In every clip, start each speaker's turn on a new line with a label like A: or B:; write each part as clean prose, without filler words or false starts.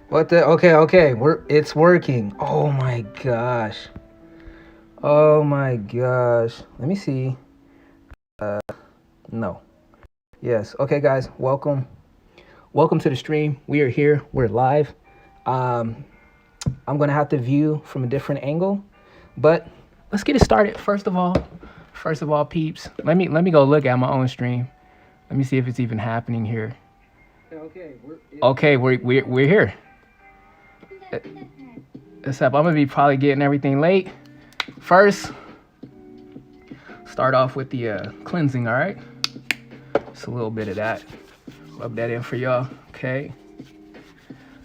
A: What the? Okay. It's working. Oh my gosh. Oh my gosh. Let me see. No. Yes. Okay, guys. Welcome. Welcome to the stream. We are here. We're live. Um, I'm gonna have to view from a different angle, but let's get it started. First of all, peeps. Let me go look at my own stream. Let me see if it's even happening here. Okay, we're here. Except I'm gonna be probably getting everything late. First, start off with the cleansing. All right, just a little bit of that. Rub that in for y'all. Okay.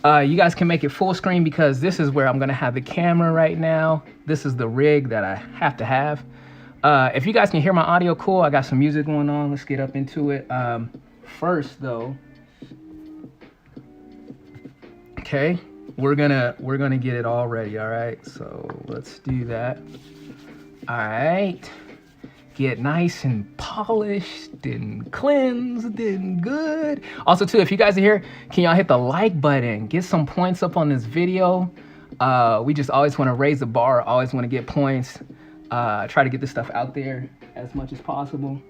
A: You guys can make it full screen because this is where I'm gonna have the camera right now. This is the rig that I have to have. If you guys can hear my audio, cool. I got some music going on. Let's get up into it. First though, okay, we're gonna get it all ready. All right, so let's do that. All right, get nice and polished and cleansed and good. Also too, if you guys are here, can y'all hit the like button? Get some points up on this video. We just always want to raise the bar. Always want to get points. Try to get this stuff out there as much as possible.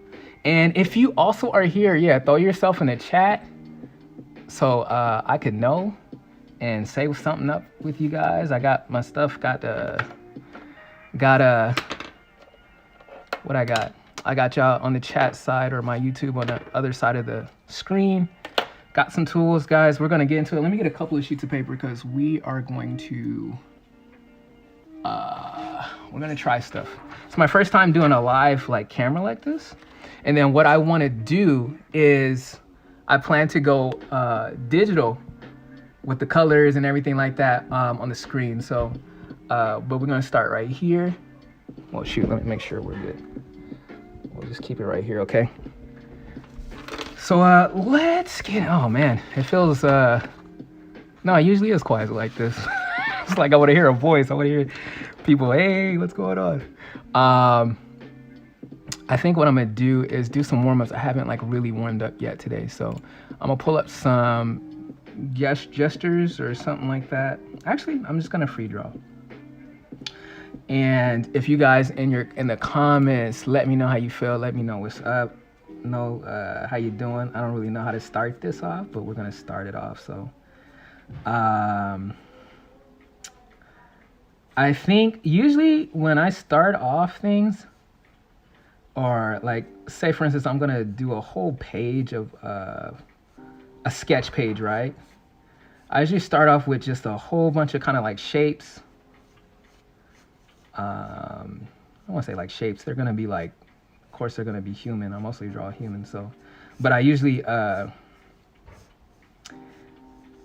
A: And if you also are here, yeah, throw yourself in the chat so I could know and say something up with you guys. I got my stuff. What I got? I got y'all on the chat side or my YouTube on the other side of the screen. Got some tools, guys. We're gonna get into it. Let me get a couple of sheets of paper because we are going to we're gonna try stuff. It's my first time doing a live like camera like this. And then what I want to do is I plan to go digital with the colors and everything like that on the screen. So but we're gonna start right here. Well, shoot, let me make sure we're good. We'll just keep it right here, okay? So let's get, oh man, it feels, no, it usually is quiet like this. It's like I want to hear a voice. I want to hear people, hey, what's going on? I think what I'm gonna do is do some warm-ups. I haven't like really warmed up yet today. So I'm gonna pull up some gestures or something like that. Actually, I'm just gonna free draw. And if you guys in the comments, let me know how you feel. Let me know what's up. How you doing. I don't really know how to start this off, but we're gonna start it off. So I think usually when I start off things, or like say for instance, I'm gonna do a whole page of a sketch page, right? I usually start off with just a whole bunch of kind of like shapes. I want to say like shapes. They're gonna be like, of course they're gonna be human. I mostly draw human, so, but I usually kind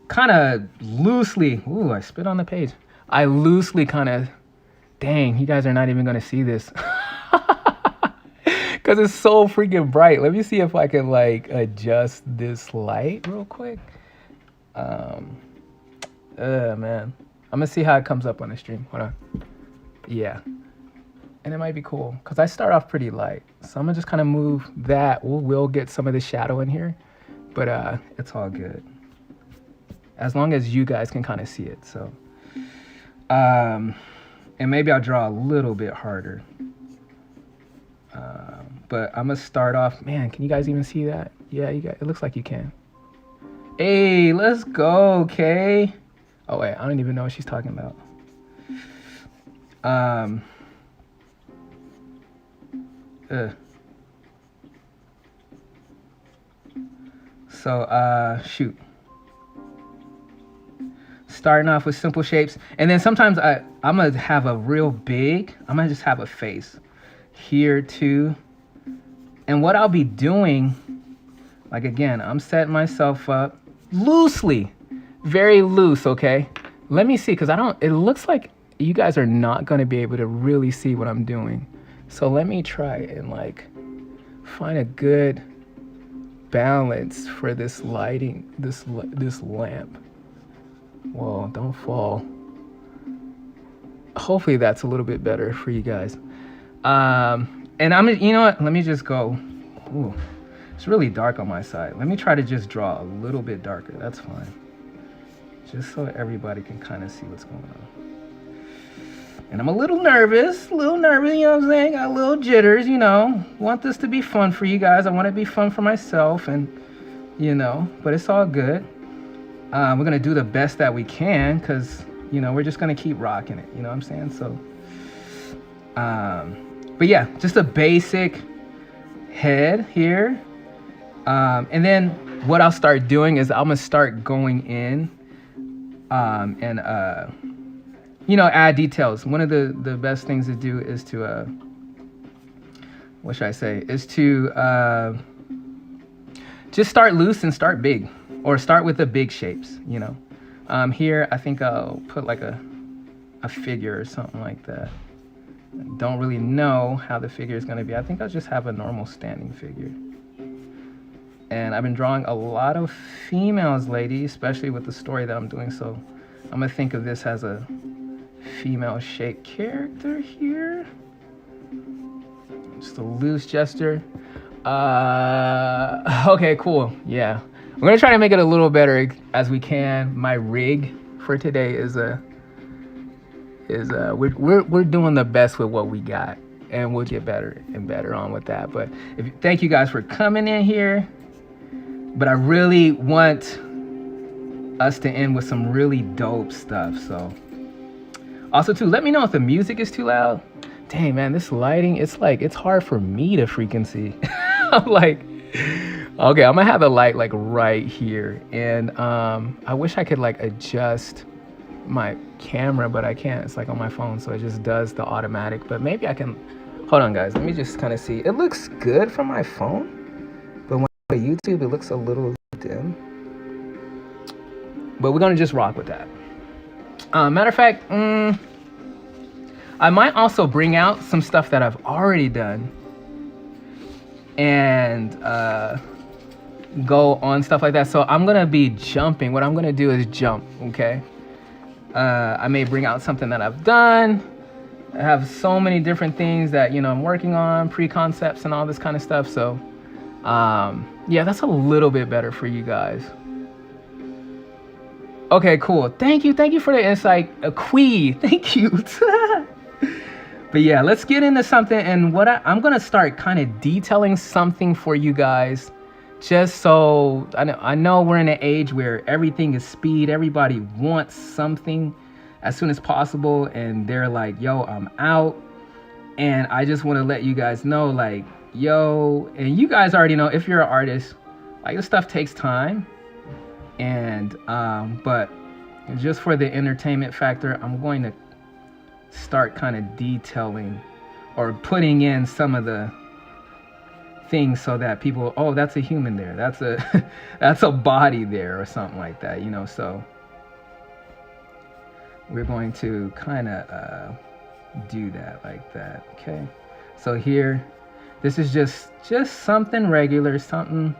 A: of loosely. Ooh, I spit on the page. I loosely kind of. Dang, you guys are not even gonna see this because it's so freaking bright. Let me see if I can like adjust this light real quick. Man, I'm gonna see how it comes up on the stream. Hold on. Yeah, and it might be cool because I start off pretty light, so I'm gonna just kind of move that. We'll get some of the shadow in here, but it's all good as long as you guys can kind of see it. So and maybe I'll draw a little bit harder, but I'm gonna start off. Man, can you guys even see that? Yeah, you guys, it looks like you can. Hey, let's go. Okay. Oh wait, I don't even know what she's talking about. So shoot, starting off with simple shapes, and then sometimes I'm gonna have a real big, I'm gonna just have a face here too. And what I'll be doing, like again, I'm setting myself up loosely, very loose, okay? Let me see, because it looks like you guys are not going to be able to really see what I'm doing. So let me try and like find a good balance for this lighting, this lamp. Whoa, don't fall. Hopefully that's a little bit better for you guys. And you know what? Let me just go. Ooh, it's really dark on my side. Let me try to just draw a little bit darker. That's fine. just so everybody can kind of see what's going on. And I'm a little nervous, you know what I'm saying? Got a little jitters, you know. Want this to be fun for you guys. I want it to be fun for myself, and, you know, but it's all good. We're going to do the best that we can because, you know, we're just going to keep rocking it, you know what I'm saying? So, but yeah, just a basic head here. And then what I'll start doing is I'm going to start going in and you know, add details. One of the best things to do is to, what should I say, is to just start loose and start big, or start with the big shapes, you know. Here, I think I'll put like a figure or something like that. I don't really know how the figure is going to be. I think I'll just have a normal standing figure. And I've been drawing a lot of females lately, especially with the story that I'm doing, so I'm going to think of this as a female shaped character here. Just a loose gesture. Okay, cool. Yeah, we're gonna try to make it a little better as we can. My rig for today is we're doing the best with what we got, and we'll get better and better on with that. But thank you guys for coming in here. But I really want us to end with some really dope stuff. So also too, let me know if the music is too loud. Dang, man, this lighting, it's like, it's hard for me to freaking see. I'm like, okay, I'm gonna have a light like right here. And I wish I could like adjust my camera, but I can't. It's like on my phone, so it just does the automatic. But maybe I can, hold on guys, let me just kind of see. It looks good from my phone, but when I go to YouTube, it looks a little dim. But we're gonna just rock with that. Matter of fact, I might also bring out some stuff that I've already done and go on stuff like that. So I'm gonna be jumping. What I'm gonna do is jump, okay? I may bring out something that I've done. I have so many different things that, you know, I'm working on, pre-concepts and all this kind of stuff. So yeah, that's a little bit better for you guys. Okay, cool. Thank you for the insight, Quee. Thank you. But yeah, let's get into something. And what I'm gonna start kind of detailing something for you guys, just so I know we're in an age where everything is speed. Everybody wants something as soon as possible, and they're like, "Yo, I'm out." And I just want to let you guys know, like, yo, and you guys already know if you're an artist, like, this stuff takes time. And but just for the entertainment factor, I'm going to start kind of detailing or putting in some of the things so that people, oh, that's a human there, that's a that's a body there, or something like that, you know. So we're going to kind of do that like that. Okay, so here, this is just something regular, something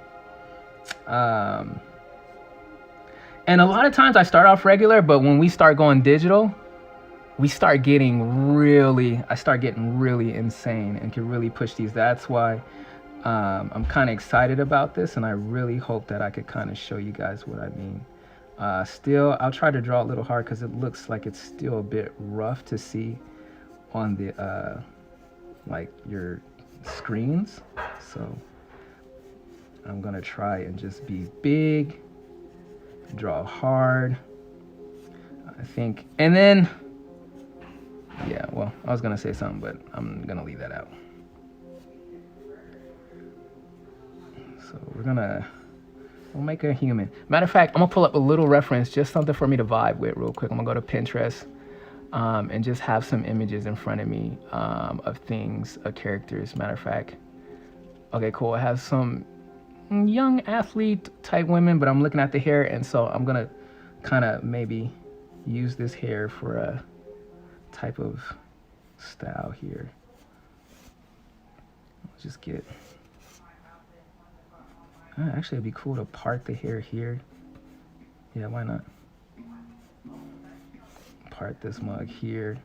A: and a lot of times I start off regular, but when we start going digital, I start getting really insane and can really push these. That's why I'm kind of excited about this, and I really hope that I could kind of show you guys what I mean. Still, I'll try to draw a little hard because it looks like it's still a bit rough to see on the like your screens. So I'm gonna try and just be big, draw hard, I think. And then, yeah, well, I was gonna say something, but I'm gonna leave that out. So we'll make a human. Matter of fact, I'm gonna pull up a little reference, just something for me to vibe with real quick. I'm gonna go to Pinterest and just have some images in front of me of things, of characters. Matter of fact, okay, cool. I have some young athlete type women, but I'm looking at the hair, and so I'm gonna kind of maybe use this hair for a type of style here. Let's just get, actually it'd be cool to part the hair here. Yeah, why not? Part this mug here.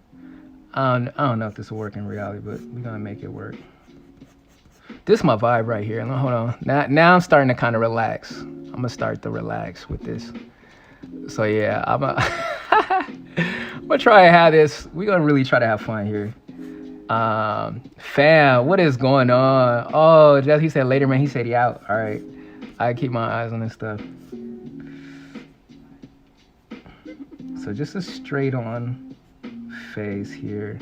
A: I don't know if this will work in reality, but we're gonna make it work. This is my vibe right here. Hold on. Now I'm starting to kind of relax. I'm gonna start to relax with this. So yeah, I'm gonna try to have this. We're gonna really try to have fun here. Fam, what is going on? Oh, Jeff, he said later, man. He said he out. All right, I keep my eyes on this stuff. So just a straight on face here.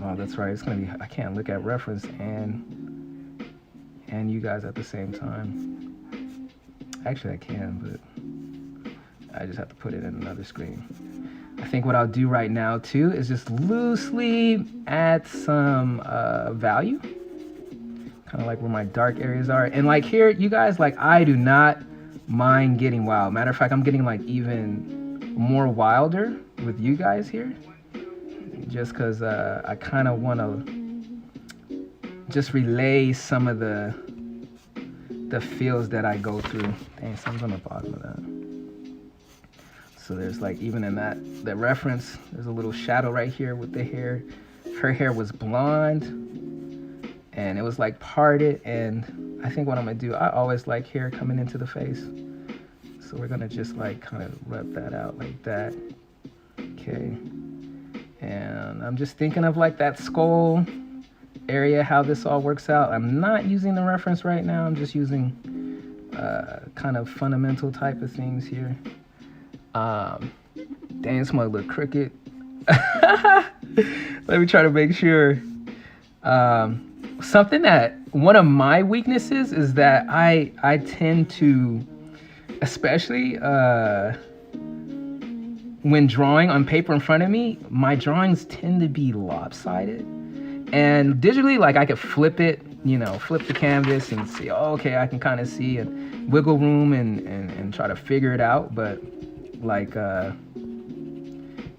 A: Oh, that's right. It's gonna be. I can't look at reference and you guys at the same time. Actually, I can, but I just have to put it in another screen. I think what I'll do right now too is just loosely add some value, kind of like where my dark areas are. And like here, you guys, like I do not mind getting wild. Matter of fact, I'm getting like even more wilder with you guys here, just because I kind of want to just relay some of the feels that I go through. Dang, something's on the bottom of that. So there's like, even in that reference, there's a little shadow right here with the hair. Her hair was blonde and it was like parted. And I think what I'm gonna do, I always like hair coming into the face. So we're gonna just like kind of rub that out like that. Okay. And I'm just thinking of like that skull area, how this all works out. I'm not using the reference right now. I'm just using kind of fundamental type of things here. Dang, this might look crooked. Let me try to make sure. Something that one of my weaknesses is that I tend to, especially when drawing on paper in front of me, my drawings tend to be lopsided. And digitally, like I could flip it, flip the canvas and see, oh, okay, I can kind of see and wiggle room and try to figure it out. But like,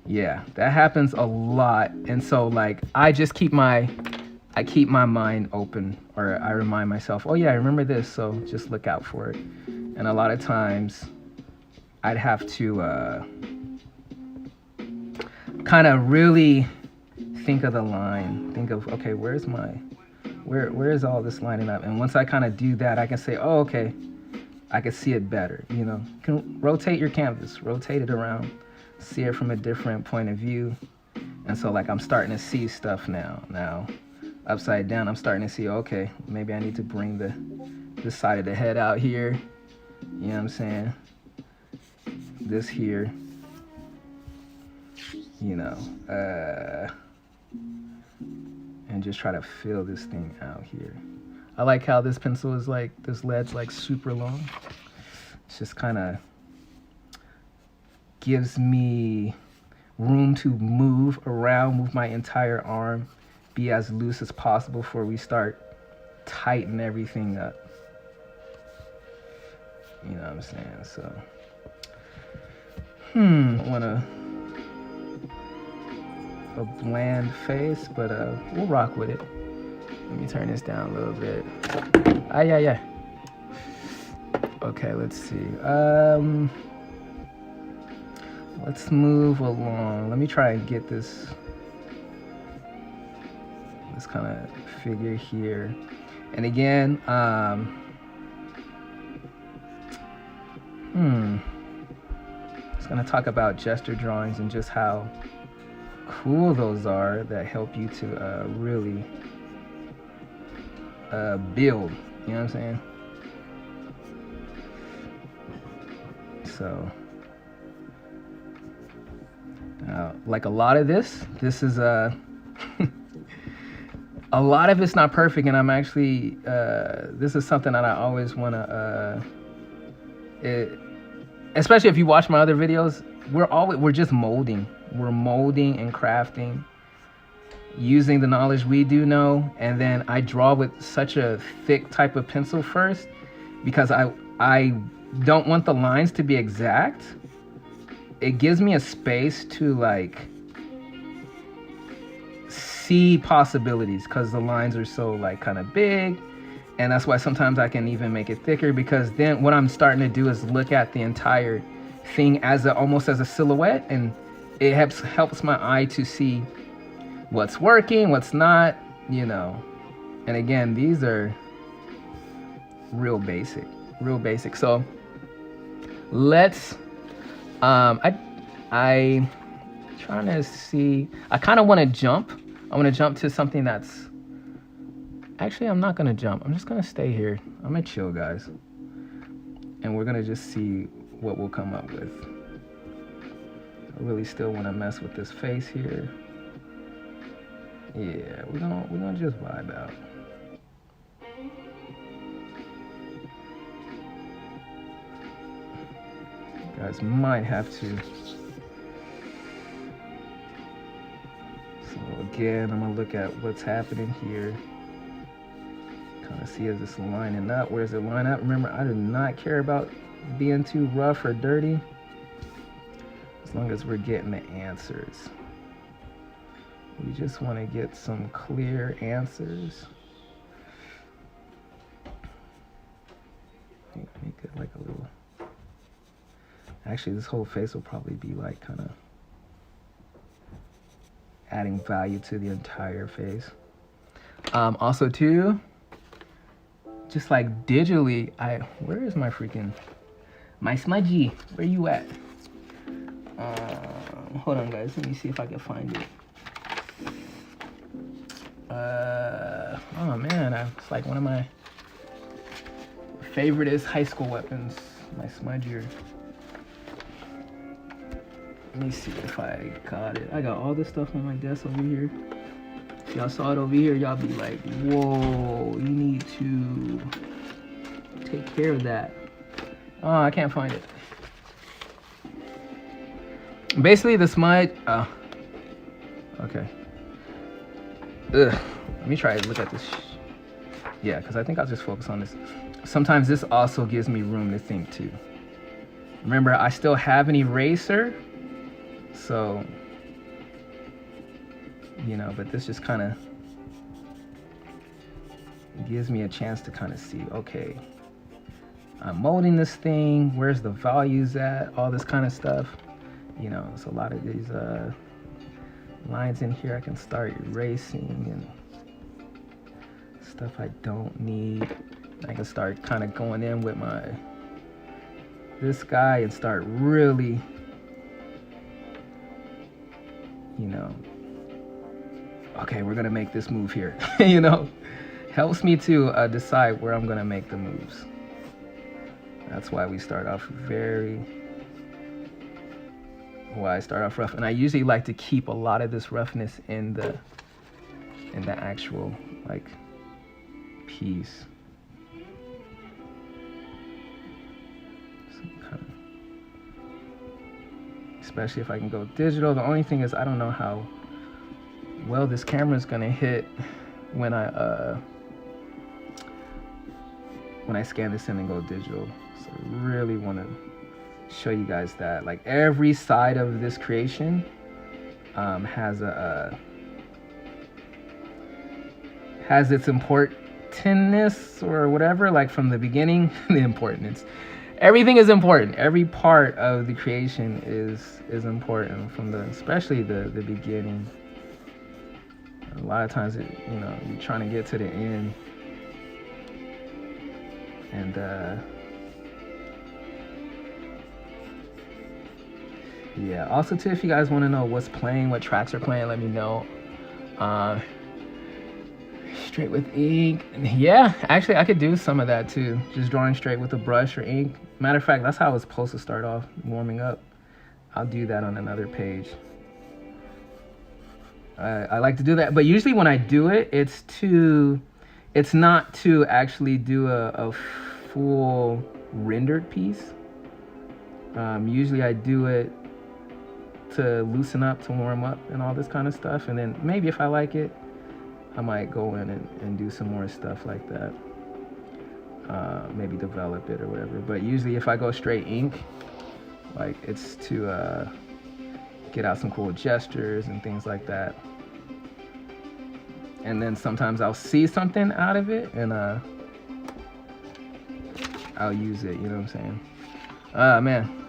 A: yeah, that happens a lot. And so like, I just keep my mind open, or I remind myself, oh yeah, I remember this. So just look out for it. And a lot of times I'd have to kind of really think of the line, think of, okay, where is all this lining up? And once I kind of do that, I can say, oh, okay, I can see it better. You can rotate your canvas, rotate it around, see it from a different point of view. And so like, I'm starting to see stuff now upside down. I'm starting to see, okay, maybe I need to bring this side of the head out here. You know what I'm saying? This here, and just try to fill this thing out here. I like how this pencil is like, this lead's like super long. It's just kind of gives me room to move around, move my entire arm, be as loose as possible before we start tighten everything up. You know what I'm saying? So, I want a bland face, but we'll rock with it. Let me turn this down a little bit. Yeah. Okay, let's see. Let's move along. Let me try and get this kind of figure here. And again, just gonna talk about gesture drawings and just how cool those are that help you to really build, you know what I'm saying? So like a lot of this is a lot of it's not perfect, and I'm actually this is something that I always want to especially if you watch my other videos, we're just molding. We're molding and crafting using the knowledge we do know. And then I draw with such a thick type of pencil first, because I don't want the lines to be exact. It gives me a space to like see possibilities, because the lines are so like kind of big. And that's why sometimes I can even make it thicker, because then what I'm starting to do is look at the entire thing as almost as a silhouette, and it helps my eye to see what's working, what's not, And again, these are real basic. So let's, I trying to see, I kind of want to jump. I want to jump to something that's, actually, I'm not going to jump. I'm just going to stay here. I'm going to chill, guys. And we're going to just see what we'll come up with. I really still want to mess with this face here. Yeah, we're gonna just vibe out. You guys might have to. So again, I'm gonna look at what's happening here. Kind of see is this lining up? Where's it line up? Remember, I do not care about being too rough or dirty, as long as we're getting the answers. We just want to get some clear answers. Make it like a little. Actually, this whole face will probably be like kind of adding value to the entire face. Also, too, just like digitally, where is my smudgy? Where you at? Hold on, guys. Let me see if I can find it. Oh man, it's like one of my favoriteest high school weapons, my smudger. Let me see if I got it. I got all this stuff on my desk over here. If y'all saw it over here, y'all be like, whoa, you need to take care of that. Oh, I can't find it. Basically, the smudge, okay. Ugh. Let me try to look at this. Yeah, because I think I'll just focus on this. Sometimes this also gives me room to think too. Remember, I still have an eraser. So, you know, but this just kind of gives me a chance to kind of see, okay, I'm molding this thing. Where's the values at? All this kind of stuff. You know, it's a lot of these lines in here I can start erasing and stuff I don't need. I can start kind of going in with this guy and start really, you know, okay, we're gonna make this move here. You know, helps me to decide where I'm gonna make the moves. That's why we start off I start off rough, and I usually like to keep a lot of this roughness in the actual like piece. Especially if I can go digital. The only thing is I don't know how well this camera is gonna hit when I scan this in and go digital. So I really want to show you guys that like every side of this creation has its importance or whatever, like from the beginning. The importance, everything is important. Every part of the creation is important from especially the beginning. A lot of times you're trying to get to the end, and yeah, also too, if you guys want to know what's playing, what tracks are playing, let me know. Straight with ink. Yeah, actually I could do some of that too, just drawing straight with a brush or ink. Matter of fact, that's how I was supposed to start off warming up. I'll do that on another page. I like to do that, but usually when I do it, it's not to actually do a full rendered piece. Usually I do it to loosen up, to warm up and all this kind of stuff, and then maybe if I like it, I might go in and do some more stuff like that. Maybe develop it or whatever. But usually if I go straight ink, like it's to get out some cool gestures and things like that. And then sometimes I'll see something out of it and I'll use it, you know what I'm saying? Man,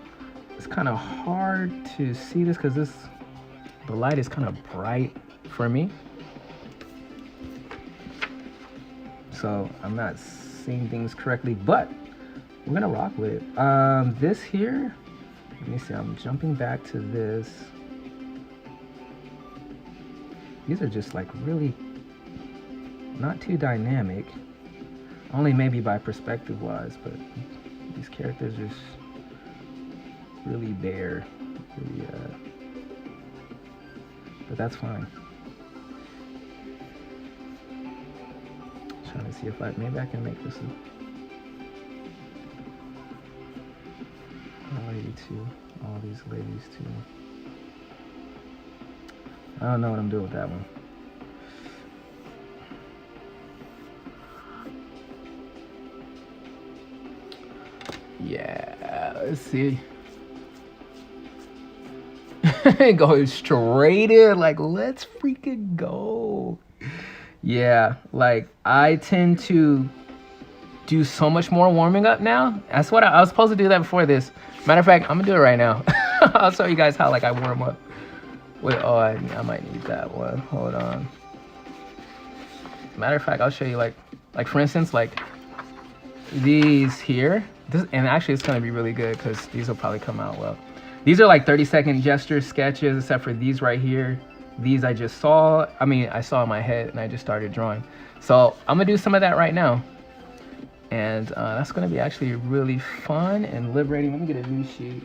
A: it's kind of hard to see this because the light is kind of bright for me. So I'm not seeing things correctly, but we're gonna rock with it. This here, let me see, I'm jumping back to this. These are just like really not too dynamic, only maybe by perspective wise, but these characters are just really bare, really, but that's fine. Trying to see if maybe I can make this a lady too, all these ladies too. I don't know what I'm doing with that one. Yeah, let's see. Go straight in, like, let's freaking go. Yeah, like, I tend to do so much more warming up now. That's what I was supposed to do that before this. Matter of fact, I'm gonna do it right now. I'll show you guys how, like, I warm up. Wait, oh, I might need that one. Hold on. Matter of fact, I'll show you, like for instance, like, these here. This, and actually, it's gonna be really good because these will probably come out well. These are like 30-second gesture sketches, except for these right here. These I just saw. I mean, I saw in my head and I just started drawing. So I'm gonna do some of that right now. And that's gonna be actually really fun and liberating. Let me get a new sheet.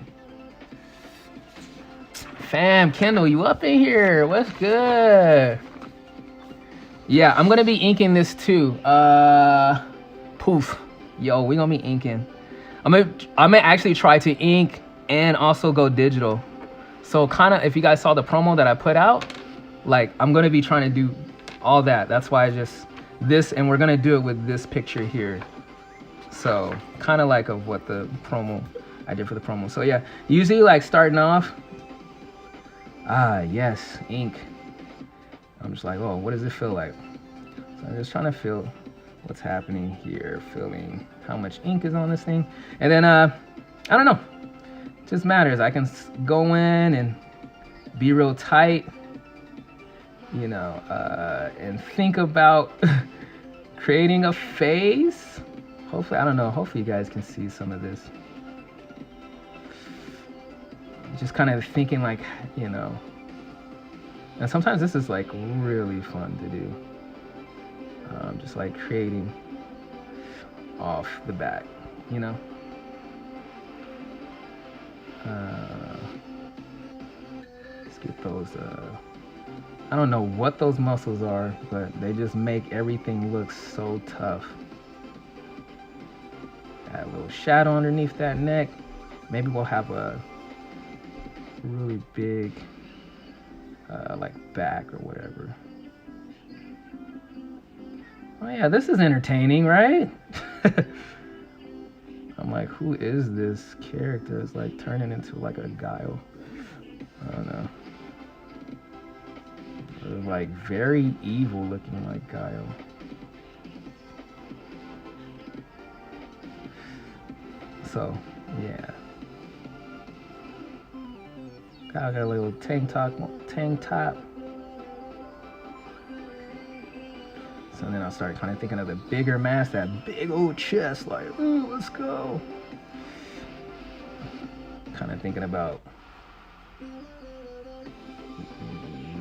A: Fam, Kendall, you up in here? What's good? Yeah, I'm gonna be inking this too. Poof. Yo, we gonna be inking. I'm gonna actually try to ink and also go digital. So kind of, if you guys saw the promo that I put out, like, I'm gonna be trying to do all that. That's why I just this, and we're gonna do it with this picture here. So kind of like of what the promo I did for the promo. So yeah, usually like starting off, yes, ink. I'm just like, oh, what does it feel like? So I'm just trying to feel what's happening here, feeling how much ink is on this thing. And then, I don't know, it just matters. I can go in and be real tight, you know, and think about creating a face. Hopefully, I don't know, hopefully you guys can see some of this. Just kind of thinking like, you know, and sometimes this is like really fun to do. Just like creating off the bat, you know. Let's get those, I don't know what those muscles are, but they just make everything look so tough. Add a little shadow underneath that neck. Maybe we'll have a really big like back or whatever. Oh yeah, this is entertaining, right? I'm like, who is this character? It's like turning into like a guile. I don't know. Like very evil looking, like Guile. So yeah, Guile got a little tank top. So then I started kind of thinking of the bigger mass, that big old chest, like, ooh, let's go. Kind of thinking about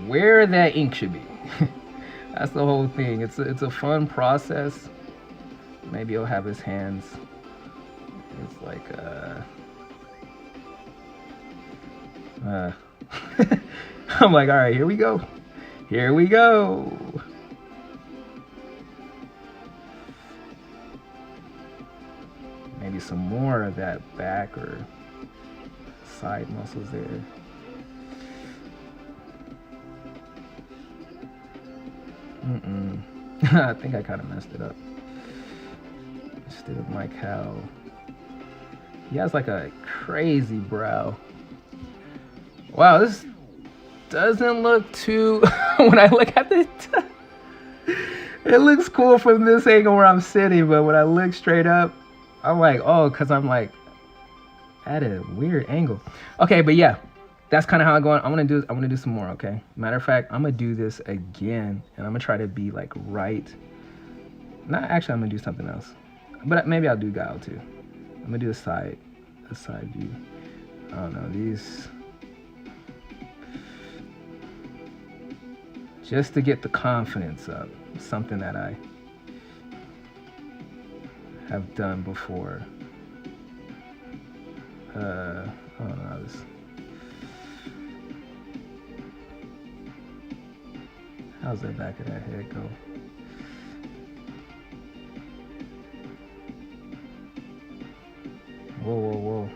A: where that ink should be. That's the whole thing. It's a fun process. Maybe he'll have his hands. It's like I'm like, all right, here we go. Here we go. Maybe some more of that back or side muscles there. I think I kind of messed it up. Instead of Mike Howe, he has like a crazy brow. Wow, this doesn't look too, when I look at it, it looks cool from this angle where I'm sitting, but when I look straight up, I'm like, oh, because I'm like at a weird angle. Okay, but yeah, that's kind of how I'm going. I'm gonna do some more. Okay, matter of fact, I'm gonna do this again, and I'm gonna try to be like right. Not actually, I'm gonna do something else, but maybe I'll do Guile too. I'm gonna do a side view. I don't know, these, just to get the confidence up, something that I have done before. I don't know how this, how's the back of that head go? Whoa, whoa, whoa.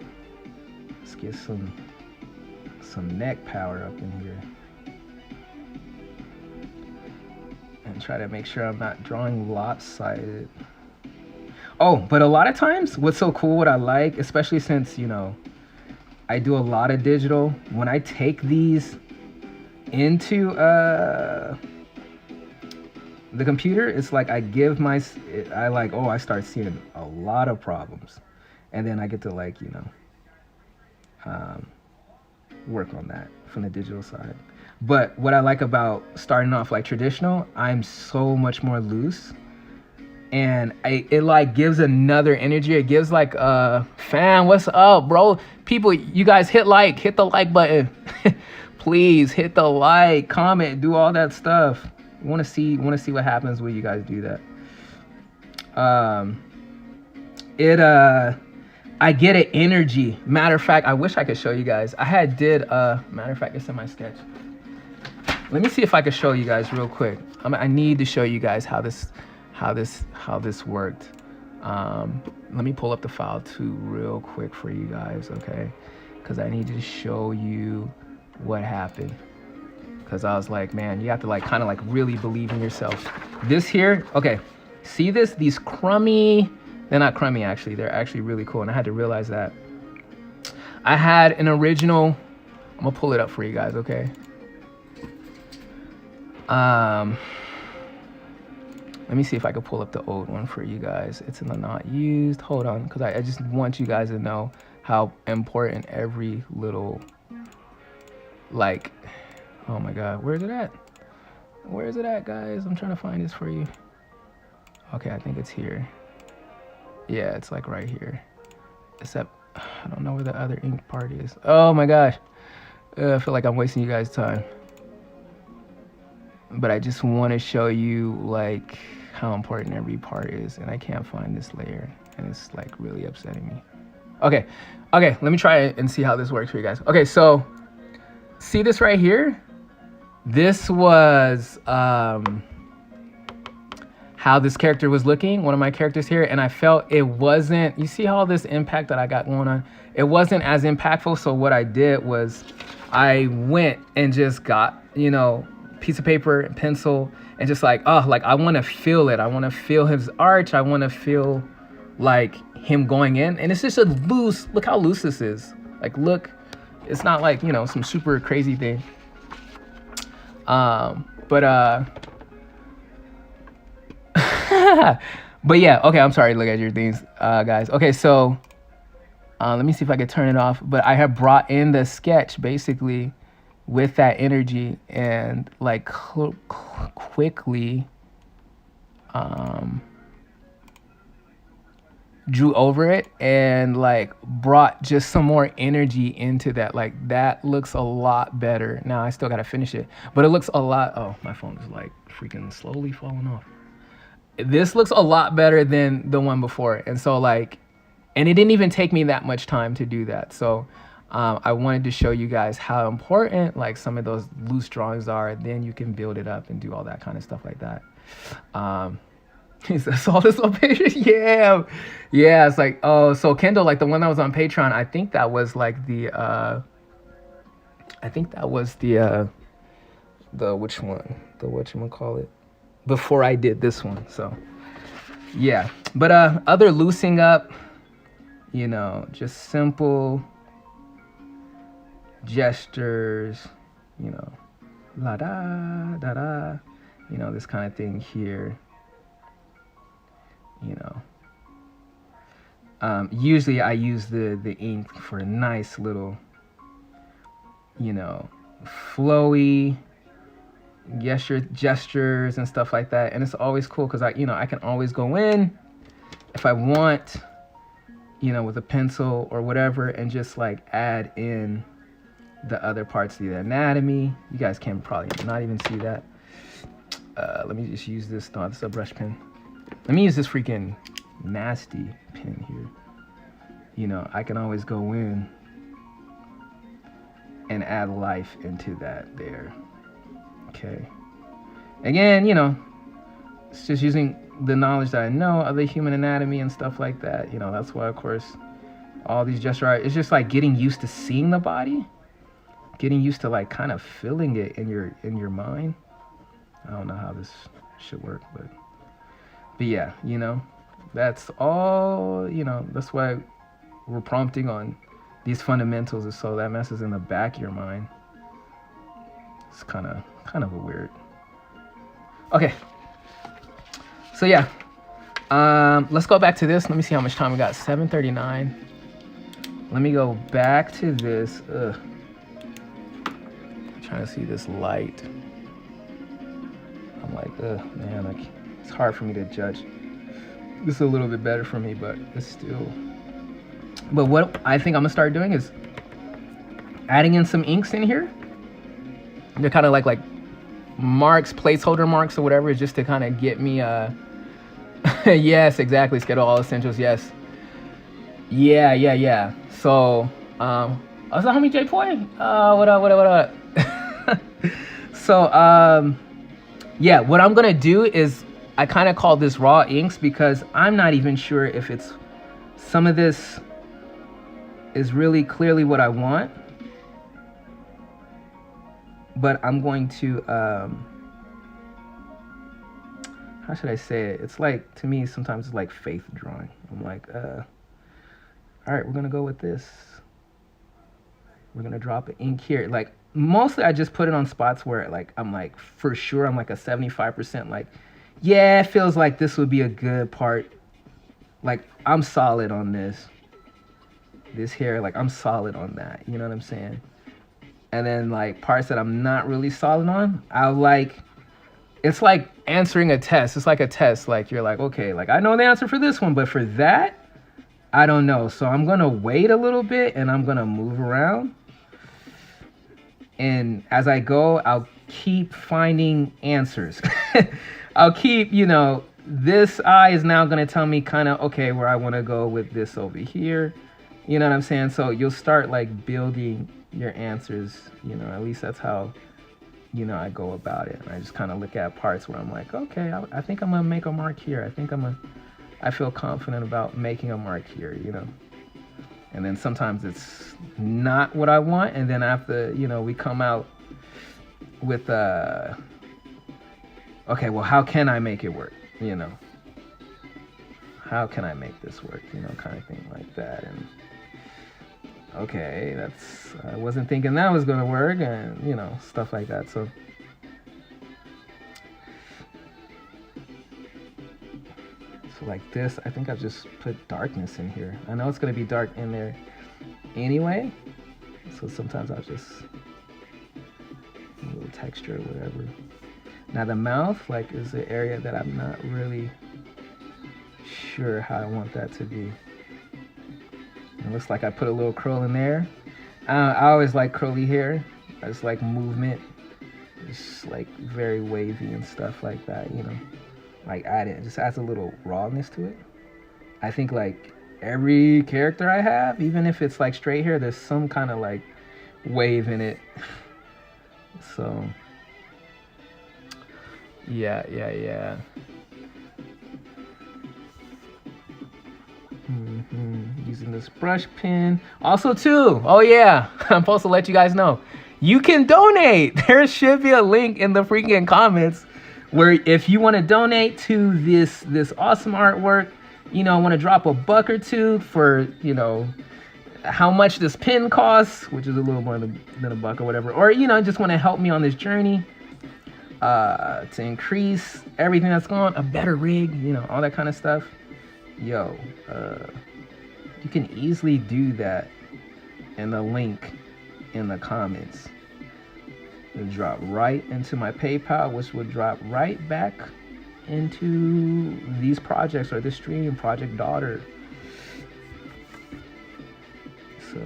A: Let's get some neck power up in here. And try to make sure I'm not drawing lopsided. Oh, but a lot of times, what's so cool, what I like, especially since, you know, I do a lot of digital, when I take these into the computer, it's like I start seeing a lot of problems. And then I get to, like, you know, work on that from the digital side. But what I like about starting off like traditional, I'm so much more loose. And it like gives another energy. It gives like, fam, what's up, bro? People, you guys hit the like button. Please hit the like, comment, do all that stuff. Want to see what happens when you guys do that. I get an energy. Matter of fact, I wish I could show you guys. Matter of fact, it's in my sketch. Let me see if I could show you guys real quick. I need to show you guys how this worked. Let me pull up the file too real quick for you guys, okay? Because I need to show you what happened. Because I was like, man, you have to like kind of like really believe in yourself. This here, okay, see this? These crummy, they're not crummy actually, they're actually really cool. And I had to realize that. I had an original, I'm gonna pull it up for you guys, okay? Let me see if I can pull up the old one for you guys. It's in the not used. Hold on, because I just want you guys to know how important every little, like, oh my God, where's it at? Where is it at, guys? I'm trying to find this for you. Okay, I think it's here. Yeah, it's like right here. Except, I don't know where the other ink part is. Oh my gosh. I feel like I'm wasting you guys' time. But I just want to show you like how important every part is, and I can't find this layer, and it's like really upsetting me. Okay, let me try it and see how this works for you guys. Okay, so see this right here? This was how this character was looking, one of my characters here, and I felt it wasn't, you see all this impact that I got going on? It wasn't as impactful, so what I did was I went and just got, you know, piece of paper and pencil and just like, oh, like I want to feel it. I want to feel his arch. I want to feel like him going in. And it's just a loose, look how loose this is. Like, look, it's not like, you know, some super crazy thing. But yeah, okay, I'm sorry to look at your things, guys. Okay, so let me see if I can turn it off. But I have brought in the sketch basically with that energy and like quickly drew over it and like brought just some more energy into that. Like that looks a lot better. Now I still gotta finish it, but it looks a lot, oh, my phone is like freaking slowly falling off. This looks a lot better than the one before. And so like, and it didn't even take me that much time to do that. So I wanted to show you guys how important like some of those loose drawings are. Then you can build it up and do all that kind of stuff like that. He says, all this on Patreon? Yeah, it's like, oh, so Kendall, like the one that was on Patreon, I think that was like the which one? The whatchamacallit? Before I did this one, so yeah. But other loosing up, you know, just simple gestures, you know, la da da da, you know, this kind of thing here, you know. Usually I use the ink for a nice little, you know, flowy gestures and stuff like that. And it's always cool because I can always go in if I want you know, with a pencil or whatever, and just like add in the other parts of the anatomy. You guys can probably not even see that. Let me just use this. No, this is a brush pen. Let me use this freaking nasty pen here. You know, I can always go in and add life into that there. Okay. Again, you know, it's just using the knowledge that I know of the human anatomy and stuff like that. You know, that's why, of course, all these gesture art, it's just like getting used to seeing the body, getting used to like kind of feeling it in your mind. I don't know how this should work, but yeah, you know, that's all, you know, that's why we're prompting on these fundamentals, is so that mess is in the back of your mind. It's kind of a weird. Okay. So yeah, let's go back to this. Let me see how much time we got. 7:39. Let me go back to this. I'm trying to see this light. I'm like, man, like, it's hard for me to judge. This is a little bit better for me, but it's still. But what I think I'm gonna start doing is adding in some inks in here. They're kind of like marks, placeholder marks or whatever, just to kind of get me yes, exactly, schedule all essentials. Yes, yeah. So what's the homie J Poy? What up? So yeah, what I'm gonna do is I kind of call this raw inks because I'm not even sure if it's some of this is really clearly what I want, but I'm going to how should I say it? It's like, to me, sometimes it's like faith drawing. I'm like, all right, we're gonna go with this. We're gonna drop an ink here. Like, mostly I just put it on spots where like I'm like, for sure, I'm like a 75% like, yeah, it feels like this would be a good part. Like, I'm solid on this here, like I'm solid on that, you know what I'm saying? And then like parts that I'm not really solid on, I'll like, it's like answering a test. It's like a test. Like, you're like, okay, like I know the answer for this one, but for that, I don't know. So I'm gonna wait a little bit and I'm gonna move around. And as I go, I'll keep finding answers. I'll keep, you know, this eye is now gonna tell me kind of, okay, where I wanna go with this over here. You know what I'm saying? So you'll start like building your answers, you know, at least that's how, you know, I go about it. And I just kind of look at parts where I'm like, okay, I think I'm gonna make a mark here. I feel confident about making a mark here, you know. And then sometimes it's not what I want, and then after, you know, we come out with okay, well, how can I make it work, you know? How can I make this work, you know, kind of thing like that. And okay, that's, I wasn't thinking that was gonna work, and you know, stuff like that. So like this, I think I've just put darkness in here. I know it's gonna be dark in there anyway, so sometimes I'll just a little texture or whatever. Now the mouth, like, is the area that I'm not really sure how I want that to be. It looks like I put a little curl in there. I always like curly hair. I just like movement. It's like very wavy and stuff like that, you know. Like, it just adds a little rawness to it. I think like every character I have, even if it's like straight hair, there's some kind of like wave in it. So yeah. Using this brush pen. Also too, oh yeah, I'm supposed to let you guys know, you can donate. There should be a link in the freaking comments where if you want to donate to this awesome artwork, you know, want to drop a buck or two for, you know, how much this pen costs, which is a little more than a buck or whatever, or, you know, just want to help me on this journey to increase everything that's going on, a better rig, you know, all that kind of stuff. Yo, you can easily do that in the link in the comments. It'll drop right into my PayPal, which will drop right back into these projects, or this stream, Project Daughter. So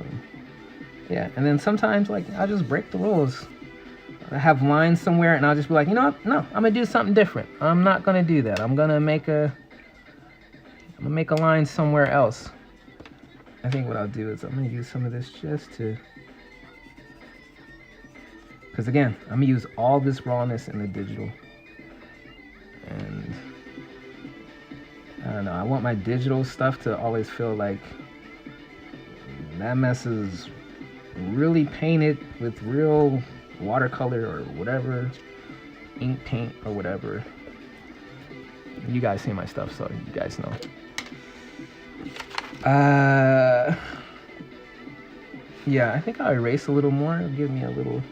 A: yeah, and then sometimes like I'll just break the rules. I have lines somewhere and I'll just be like, you know what? No, I'm gonna do something different. I'm not gonna do that. I'm gonna make a line somewhere else. I think what I'll do is I'm gonna use some of this just to, because again, I'm gonna use all this rawness in the digital. And I don't know, I want my digital stuff to always feel like that mess is really painted with real watercolor or whatever, ink paint or whatever. You guys see my stuff, so you guys know. Yeah, I think I'll erase a little more. It'll give me a little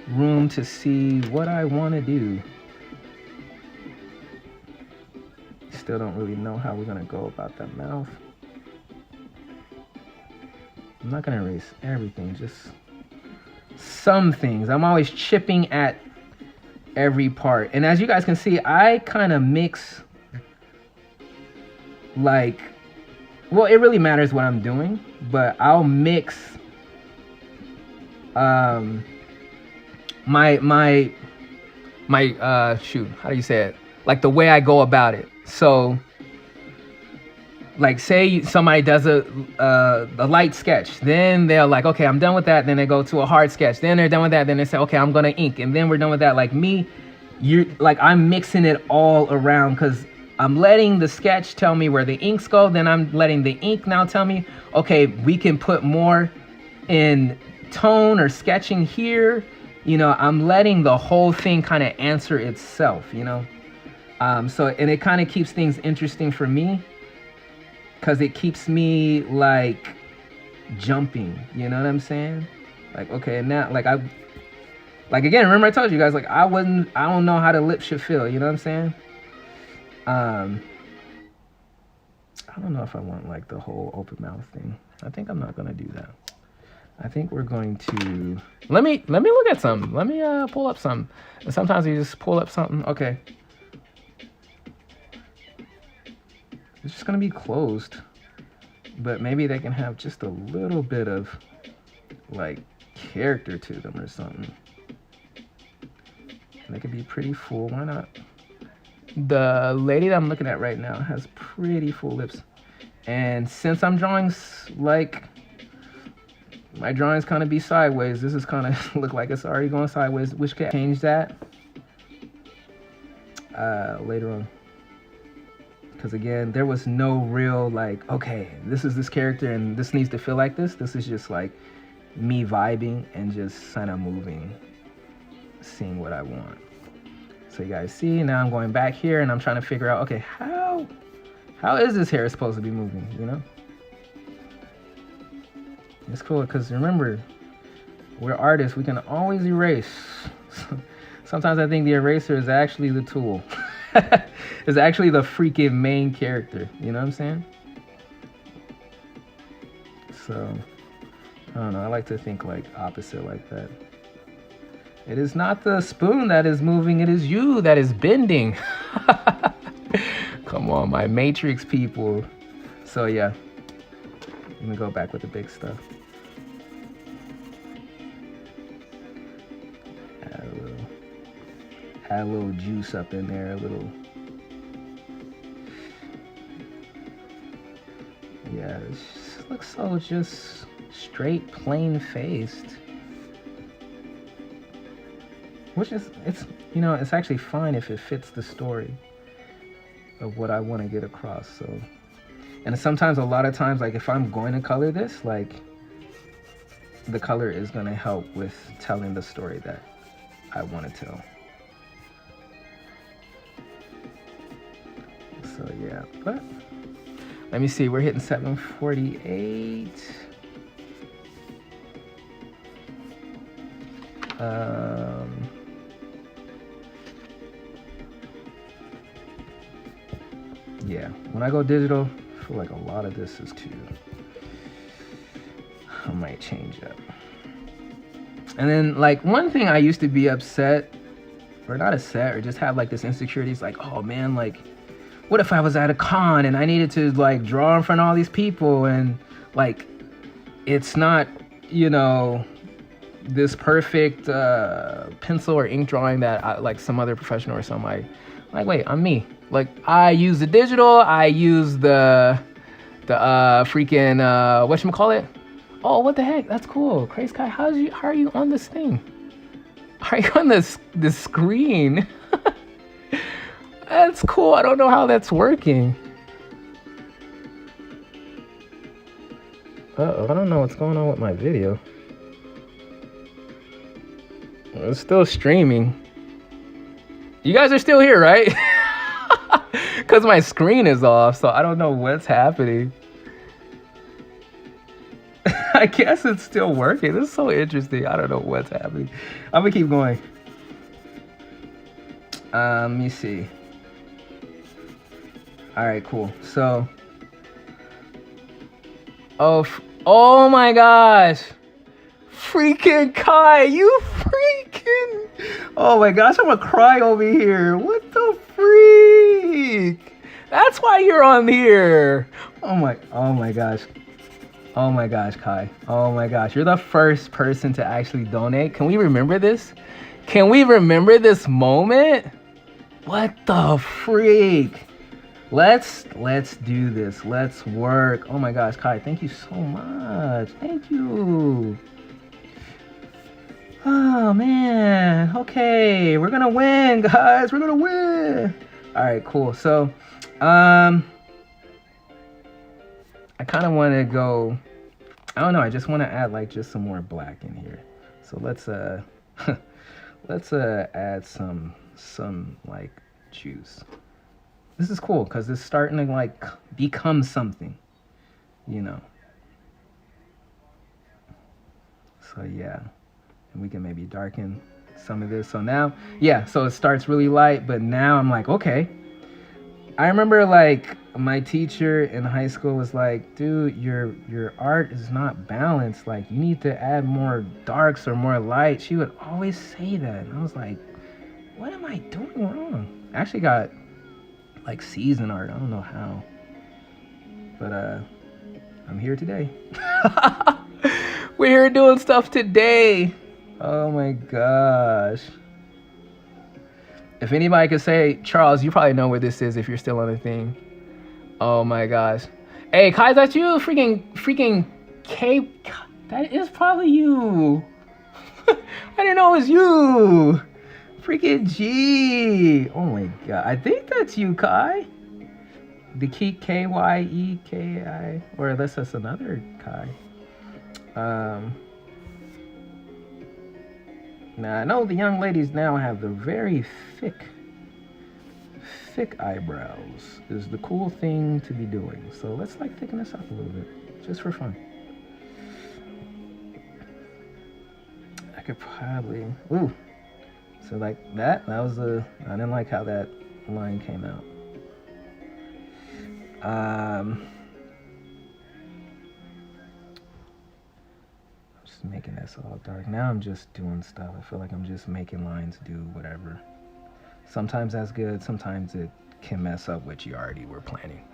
A: room to see what I want to do. Still don't really know how we're gonna go about that mouth. I'm not gonna erase everything, just some things. I'm always chipping at every part. And as you guys can see, I kind of mix, like, well, it really matters what I'm doing, but I'll mix my shoot, how do you say it? Like the way I go about it. So like say somebody does a light sketch, then they're like, okay, I'm done with that. Then they go to a hard sketch, then they're done with that. Then they say, okay, I'm gonna ink, and then we're done with that. Like me, I'm mixing it all around, because I'm letting the sketch tell me where the inks go. Then I'm letting the ink now tell me, okay, we can put more in tone or sketching here. You know, I'm letting the whole thing kind of answer itself, you know? So, and it kind of keeps things interesting for me, because it keeps me like jumping, you know what I'm saying? Like, okay, now, like again, remember I told you guys, like I don't know how the lip should feel, you know what I'm saying? I don't know if I want like the whole open mouth thing. I think I'm not gonna do that. I think we're going to, let me look at something. Let me pull up something. And sometimes you just pull up something. Okay. It's just gonna be closed, but maybe they can have just a little bit of like character to them or something. They could be pretty full, why not? The lady that I'm looking at right now has pretty full lips. And since I'm drawing like, my drawings kind of be sideways, this is kind of look like it's already going sideways, which can change that later on. Because again, there was no real like, okay, this is this character and this needs to feel like this. This is just like me vibing and just kind of moving, seeing what I want. So you guys see, now I'm going back here and I'm trying to figure out, okay, how is this hair supposed to be moving, you know? It's cool because remember, we're artists, we can always erase. Sometimes I think the eraser is actually the tool. It's actually the freaking main character, you know what I'm saying? So, I don't know, I like to think like opposite like that. It is not the spoon that is moving, it is you that is bending. Come on, my Matrix people. So yeah, I'm gonna go back with the big stuff. Add a little juice up in there, a little. Yeah, it just looks so just straight, plain faced. Which is, it's, you know, it's actually fine if it fits the story of what I want to get across. So, and sometimes, a lot of times, like if I'm going to color this, like the color is going to help with telling the story that I want to tell. So yeah, but let me see, we're hitting 7:48. Yeah, when I go digital, I feel like a lot of this is too, I might change up. And then like one thing I used to be upset, or not upset, or just have like this insecurity, is like, oh man, like what if I was at a con and I needed to like draw in front of all these people, and like it's not, you know, this perfect pencil or ink drawing that I, like some other professional or something. Like, wait, I'm me. Like, I use the digital, I use the freaking whatchamacallit? Oh, what the heck? That's cool. Crazy Kai, how are you on this thing? How are you on this screen? That's cool. I don't know how that's working. Uh-oh, I don't know what's going on with my video. It's still streaming. You guys are still here, right? Because my screen is off, so I don't know what's happening. I guess it's still working. This is so interesting. I don't know what's happening. I'm gonna keep going. Let me see. All right, cool. So, oh my gosh. Freaking Kai, you freaking, oh my gosh, I'm gonna cry over here. What the freak? That's why you're on here. Oh my gosh. Oh my gosh, Kai. Oh my gosh, you're the first person to actually donate. Can we remember this? Can we remember this moment? What the freak? Let's do this. Let's work. Oh my gosh, Kai, thank you so much. Thank you. Oh man, okay, we're gonna win, guys. We're gonna win. All right, cool. So, I kind of want to go. I don't know. I just want to add like just some more black in here. So let's let's add some like juice. This is cool because it's starting to like become something, you know. So yeah. And we can maybe darken some of this. So now, yeah, so it starts really light, but now I'm like, okay. I remember like my teacher in high school was like, dude, your art is not balanced. Like you need to add more darks or more light. She would always say that. And I was like, what am I doing wrong? I actually got like C's in art. I don't know how. But I'm here today. We're here doing stuff today. Oh my gosh. If anybody could say, Charles, you probably know where this is if you're still on the thing. Oh my gosh. Hey, Kai, is that you? Freaking K. That is probably you. I didn't know it was you. Freaking G. Oh my god. I think that's you, Kai. The key K-Y-E-K-I. Or unless that's another Kai. Now, I know the young ladies now have the very thick eyebrows is the cool thing to be doing. So let's like thicken this up a little bit, just for fun. I could probably, ooh. So like that was I didn't like how that line came out. Making this all dark. Now I'm just doing stuff. I feel like I'm just making lines do whatever. Sometimes that's good. Sometimes it can mess up what you already were planning.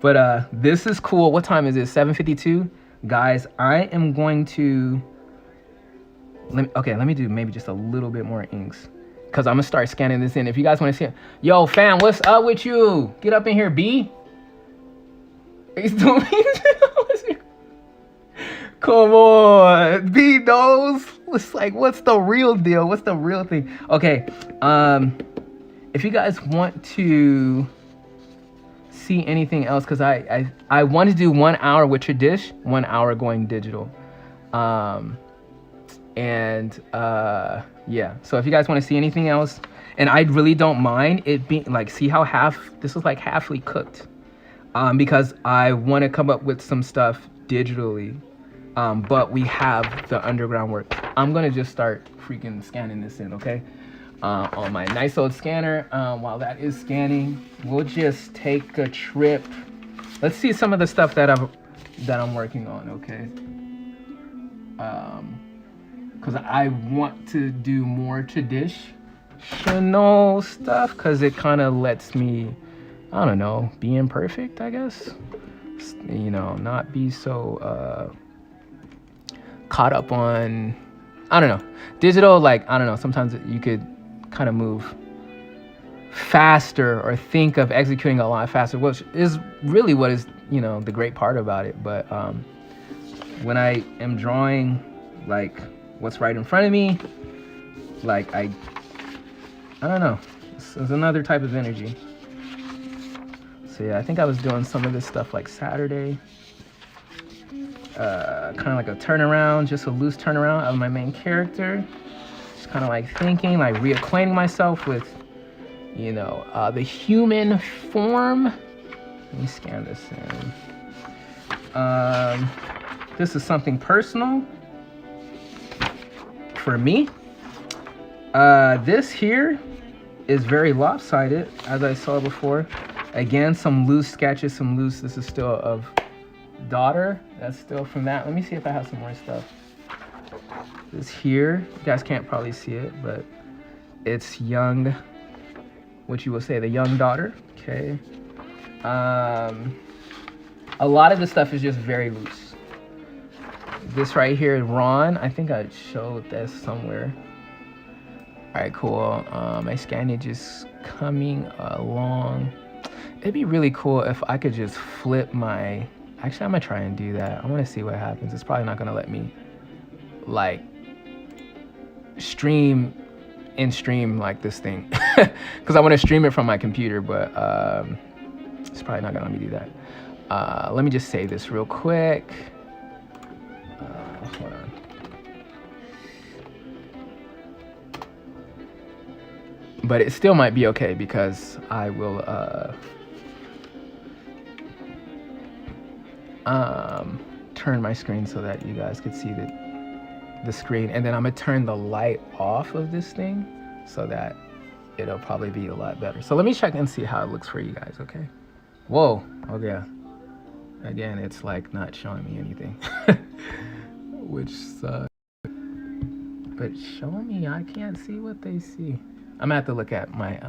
A: But this is cool. What time is it? 7:52? Guys, I am going to let me do maybe just a little bit more inks because I'm gonna start scanning this in. If you guys want to see it. Yo, fam, what's up with you? Get up in here, B. He's doing Come on, B knows. It's like, what's the real deal? What's the real thing? Okay, if you guys want to see anything else, because I want to do 1 hour with Tradish, 1 hour going digital, yeah. So if you guys want to see anything else, and I really don't mind it being like, see how this is like halfly cooked, because I want to come up with some stuff digitally. But we have the underground work. I'm gonna just start freaking scanning this in, okay? On my nice old scanner. While that is scanning, we'll just take a trip. Let's see some of the stuff that I'm working on, okay? Because I want to do more traditional stuff, because it kind of lets me, I don't know, be imperfect, I guess. you know, not be so caught up on, I don't know, digital. Like, I don't know, sometimes you could kind of move faster or think of executing a lot faster, which is really what is, you know, the great part about it. But when I am drawing like what's right in front of me, like I don't know, it's another type of energy. So yeah, I think I was doing some of this stuff like Saturday, kind of like a turnaround, just a loose turnaround of my main character. Just kind of like thinking, like reacquainting myself with, you know, the human form. Let me scan this in. This is something personal for me. This here is very lopsided, as I saw before. Again, some loose sketches, this is still of daughter. That's still from that. Let me see if I have some more stuff. This here, you guys can't probably see it, but it's young, what you will say, the young daughter, okay? A lot of the stuff is just very loose. This right here, Ron, I think I showed this somewhere. All right, cool. My scanning is coming along. It'd be really cool if I could just flip my, actually I'm gonna try and do that. I wanna see what happens. It's probably not gonna let me like stream like this thing, because I wanna stream it from my computer, but it's probably not gonna let me do that. Let me just save this real quick. Hold on. But it still might be okay because I will turn my screen so that you guys could see the screen, and then I'm gonna turn the light off of this thing so that it'll probably be a lot better. So let me check and see how it looks for you guys, okay? Whoa, okay. Again, it's like not showing me anything, which sucks. But showing me, I can't see what they see. I'm gonna have to look at my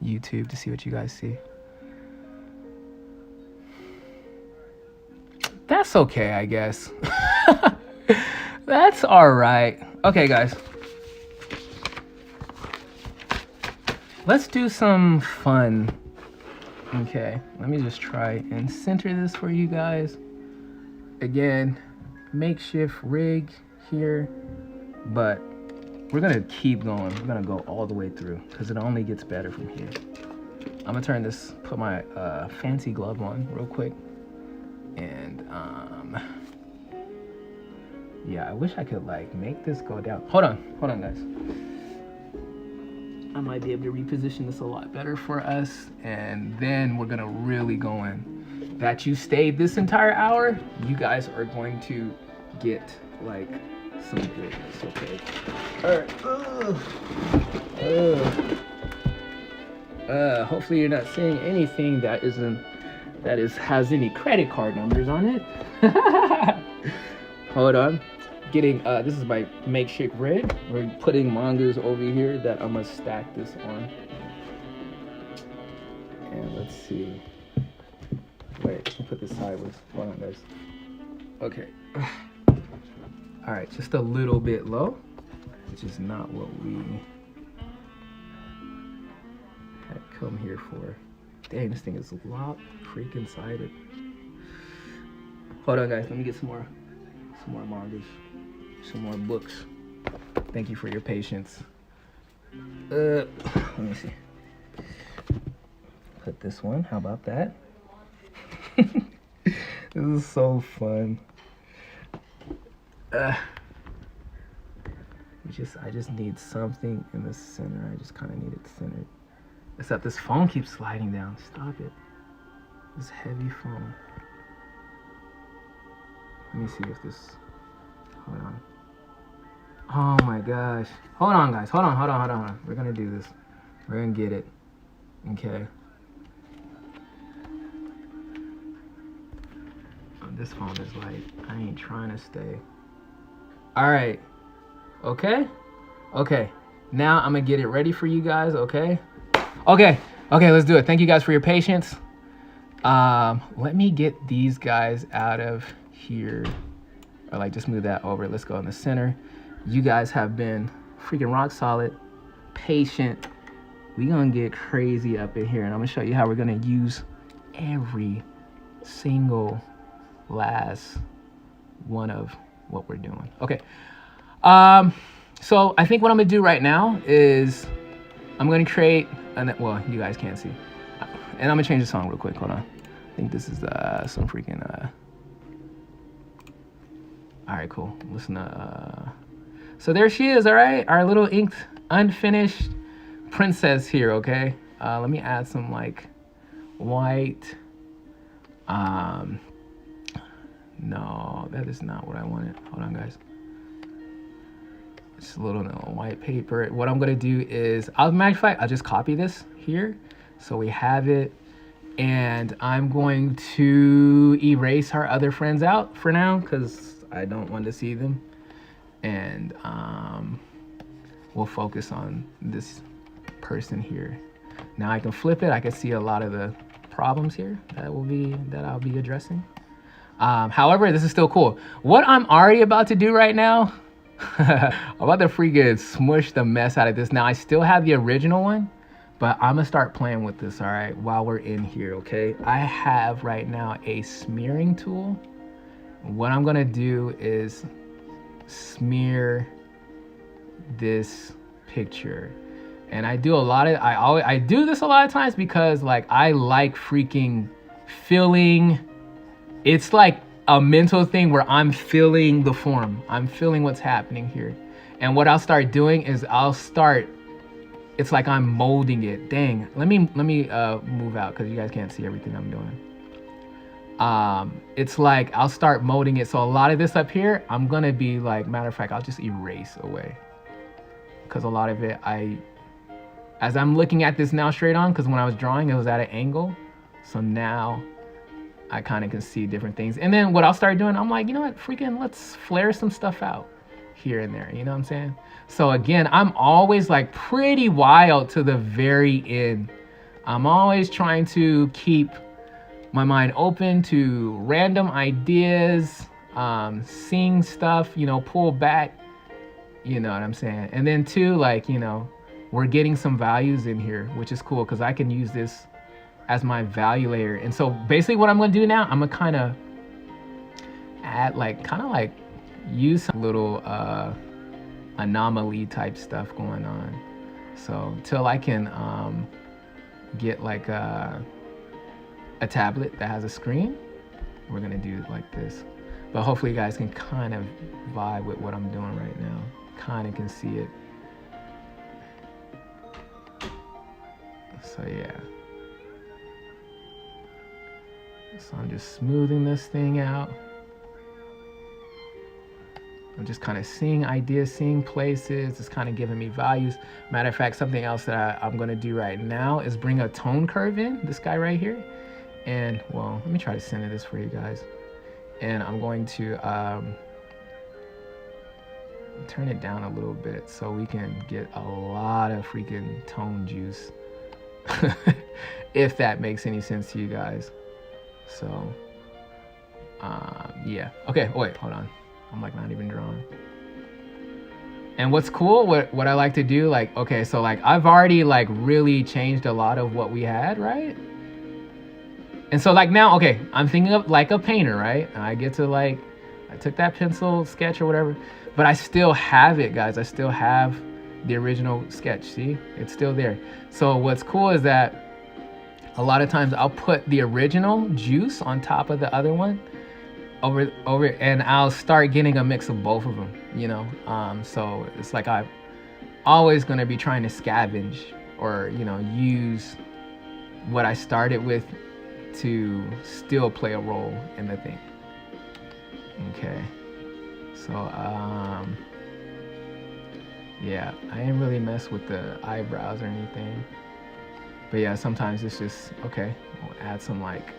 A: YouTube to see what you guys see. That's okay, I guess. That's all right. Okay, guys. Let's do some fun. Okay, let me just try and center this for you guys. Again, makeshift rig here, but we're gonna keep going. We're gonna go all the way through because it only gets better from here. I'm gonna turn this, put my fancy glove on real quick. And yeah, I wish I could like make this go down. Hold on guys. I might be able to reposition this a lot better for us, and then we're gonna really go in. That you stayed this entire hour, you guys are going to get like some goodness, okay? All right. Hopefully you're not seeing anything that has any credit card numbers on it. Hold on. Getting this is my makeshift rig. We're putting mangas over here that I'm gonna stack this on. And let's see. Wait, let me put this sideways. Hold on, guys. Okay. All right, just a little bit low, which is not what we had come here for. Dang, this thing is a lot freaking sided. Hold on, guys. Let me get some more mangas, some more books. Thank you for your patience. Let me see. Put this one. How about that? This is so fun. I just need something in the center. I just kind of need it centered. Except this phone keeps sliding down. Stop it. This heavy phone. Let me see if this, hold on. Oh my gosh. Hold on, guys. Hold on. We're gonna do this. We're gonna get it. Okay. Oh, this phone is like, I ain't trying to stay. All right. Okay. Now I'm gonna get it ready for you guys, okay? Okay, let's do it. Thank you guys for your patience. Let me get these guys out of here. Or like just move that over. Let's go in the center. You guys have been freaking rock solid, patient. We gonna get crazy up in here, and I'm gonna show you how we're gonna use every single last one of what we're doing. Okay. So I think what I'm gonna do right now is I'm gonna create well, you guys can't see. And I'm gonna change the song real quick. Hold on. I think this is some freaking all right, cool. Listen to so there she is, all right? Our little inked, unfinished princess here, okay? Let me add some like white. No, that is not what I wanted. Hold on, guys. Just a little white paper. What I'm gonna do is, matter of fact, I'll just copy this here so we have it. And I'm going to erase our other friends out for now because I don't want to see them. And we'll focus on this person here. Now I can flip it. I can see a lot of the problems here that I'll be addressing. However, this is still cool. What I'm already about to do right now, I'm about to freaking smush the mess out of this. Now I still have the original one, but I'm gonna start playing with this, all right, while we're in here, okay? I have right now a smearing tool. What I'm gonna do is smear this picture. And I do a lot of, I do this a lot of times because like I like freaking feeling, it's like a mental thing where I'm feeling the form. I'm feeling what's happening here. And what I'll start doing is it's like I'm molding it. Dang, let me move out because you guys can't see everything I'm doing. It's like I'll start molding it. So a lot of this up here, I'm gonna be like, matter of fact, I'll just erase away. Because a lot of it, as I'm looking at this now straight on, because when I was drawing, it was at an angle. So now I kind of can see different things. And then what I'll start doing, I'm like, you know what, freaking let's flare some stuff out here and there. You know what I'm saying? So again, I'm always like pretty wild to the very end. I'm always trying to keep my mind open to random ideas, seeing stuff, you know, pull back, you know what I'm saying? And then too, like, you know, we're getting some values in here, which is cool because I can use this as my value layer. And so basically what I'm gonna do now, I'm gonna kind of add like, use some little anomaly type stuff going on. So till I can get like a tablet that has a screen, we're gonna do it like this. But hopefully you guys can kind of vibe with what I'm doing right now. Kind of can see it. So yeah. So I'm just smoothing this thing out. I'm just kind of seeing ideas, seeing places. It's kind of giving me values. Matter of fact, something else that I'm gonna do right now is bring a tone curve in, this guy right here. And well, let me try to center this for you guys. And I'm going to turn it down a little bit so we can get a lot of freaking tone juice. If that makes any sense to you guys. So, yeah. Okay, wait, hold on. I'm like not even drawing. And what's cool, what I like to do, like, okay, so like I've already like really changed a lot of what we had, right? And so like now, okay, I'm thinking of like a painter, right? And I get to like, I took that pencil sketch or whatever, but I still have it, guys. I still have the original sketch, see? It's still there. So what's cool is that a lot of times I'll put the original juice on top of the other one over, and I'll start getting a mix of both of them, you know? So it's like I'm always gonna be trying to scavenge or, you know, use what I started with to still play a role in the thing. Okay, so yeah, I didn't really mess with the eyebrows or anything, but yeah, sometimes it's just okay, we'll add some like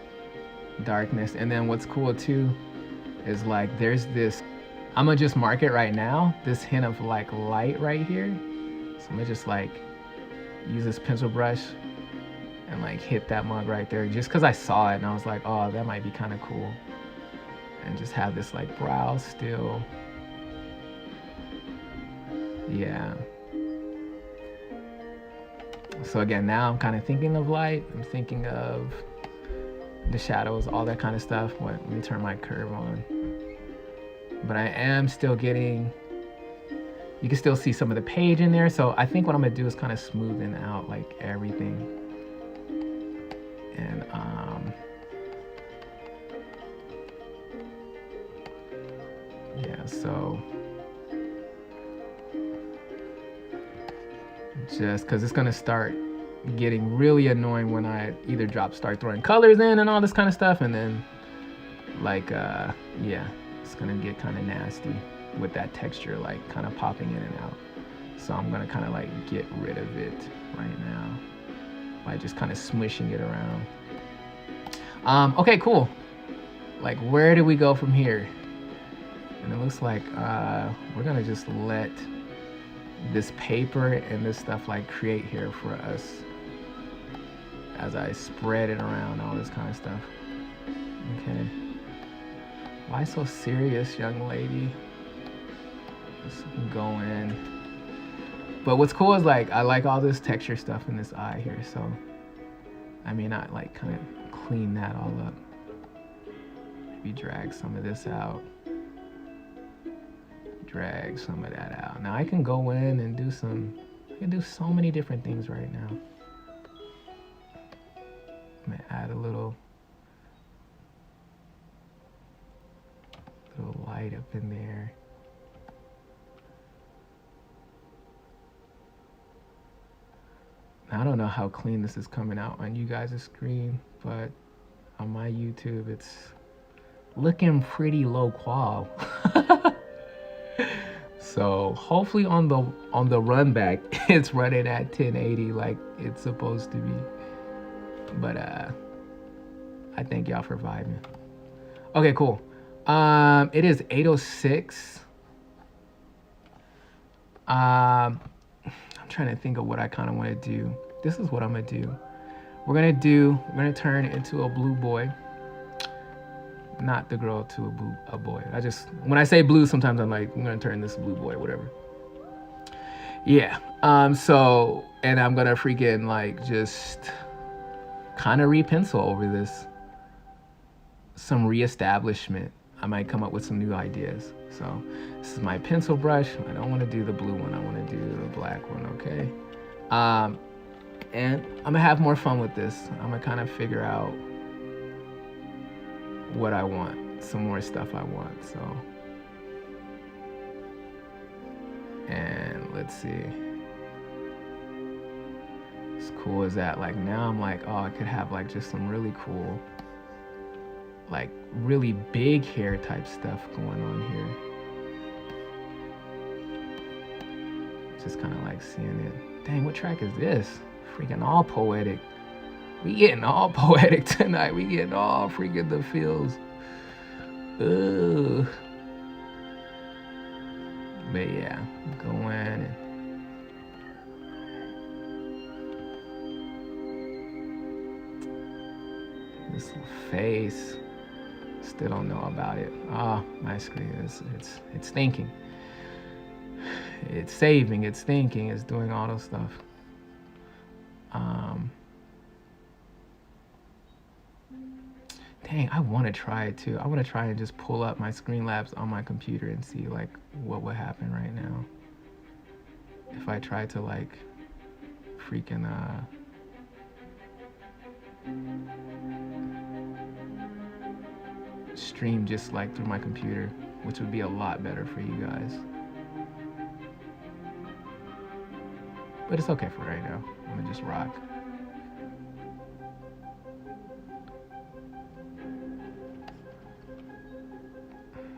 A: darkness. And then what's cool too is like there's this, I'm gonna just mark it right now, this hint of like light right here. So I'm gonna just like use this pencil brush and like hit that mug right there just because I saw it and I was like, oh, that might be kind of cool. And just have this like brow still. Yeah. So again, now I'm kind of thinking of light. I'm thinking of the shadows, all that kind of stuff. Let me turn my curve on. But I am still getting, you can still see some of the page in there. So I think what I'm gonna do is kind of smoothen out like everything. And yeah, so just because it's gonna start getting really annoying when I either start throwing colors in and all this kind of stuff, and then like yeah, it's gonna get kind of nasty with that texture like kind of popping in and out. So I'm gonna kind of like get rid of it right now by just kind of smushing it around. Okay, cool. Like, where do we go from here? And it looks like we're gonna just let this paper and this stuff like create here for us as I spread it around, all this kind of stuff. Okay. Why so serious, young lady? Let's go in. But what's cool is like I like all this texture stuff in this eye here, so I may not like kind of clean that all up. Maybe drag some of this out. Drag some of that out. Now I can go in and do I can do so many different things right now. I'm gonna add a little light up in there. I don't know how clean this is coming out on you guys' screen, but on my YouTube, it's looking pretty low qual. So hopefully on the run back, it's running at 1080 like it's supposed to be. But I thank y'all for vibing. Okay, cool. It is 8:06. I'm trying to think of what I kind of want to do. This is what I'm gonna do. We're gonna turn into a blue boy. Not the girl to a boy. When I say blue, sometimes I'm like, I'm gonna turn this blue boy, whatever. Yeah. So, and I'm gonna freaking like just kind of re-pencil over this. Some reestablishment. I might come up with some new ideas. So this is my pencil brush. I don't want to do the blue one. I want to do the black one. Okay. And I'm gonna have more fun with this. I'm gonna kind of figure out what I want, some more stuff I want. So, and let's see. As cool as that, like now I'm like, oh, I could have like just some really cool, like really big hair type stuff going on here. Just kind of like seeing it. Dang, what track is this? Freaking all poetic. We getting all poetic tonight. We getting all freaking the feels. Ugh. But yeah, go in and this face. Still don't know about it. Ah, my screen is it's thinking. It's saving, it's thinking, it's doing all those stuff. Dang, I want to try it too. I want to try and just pull up my Streamlabs on my computer and see like what would happen right now if I try to like freaking stream just like through my computer, which would be a lot better for you guys. But it's okay for right now. I'm gonna just rock.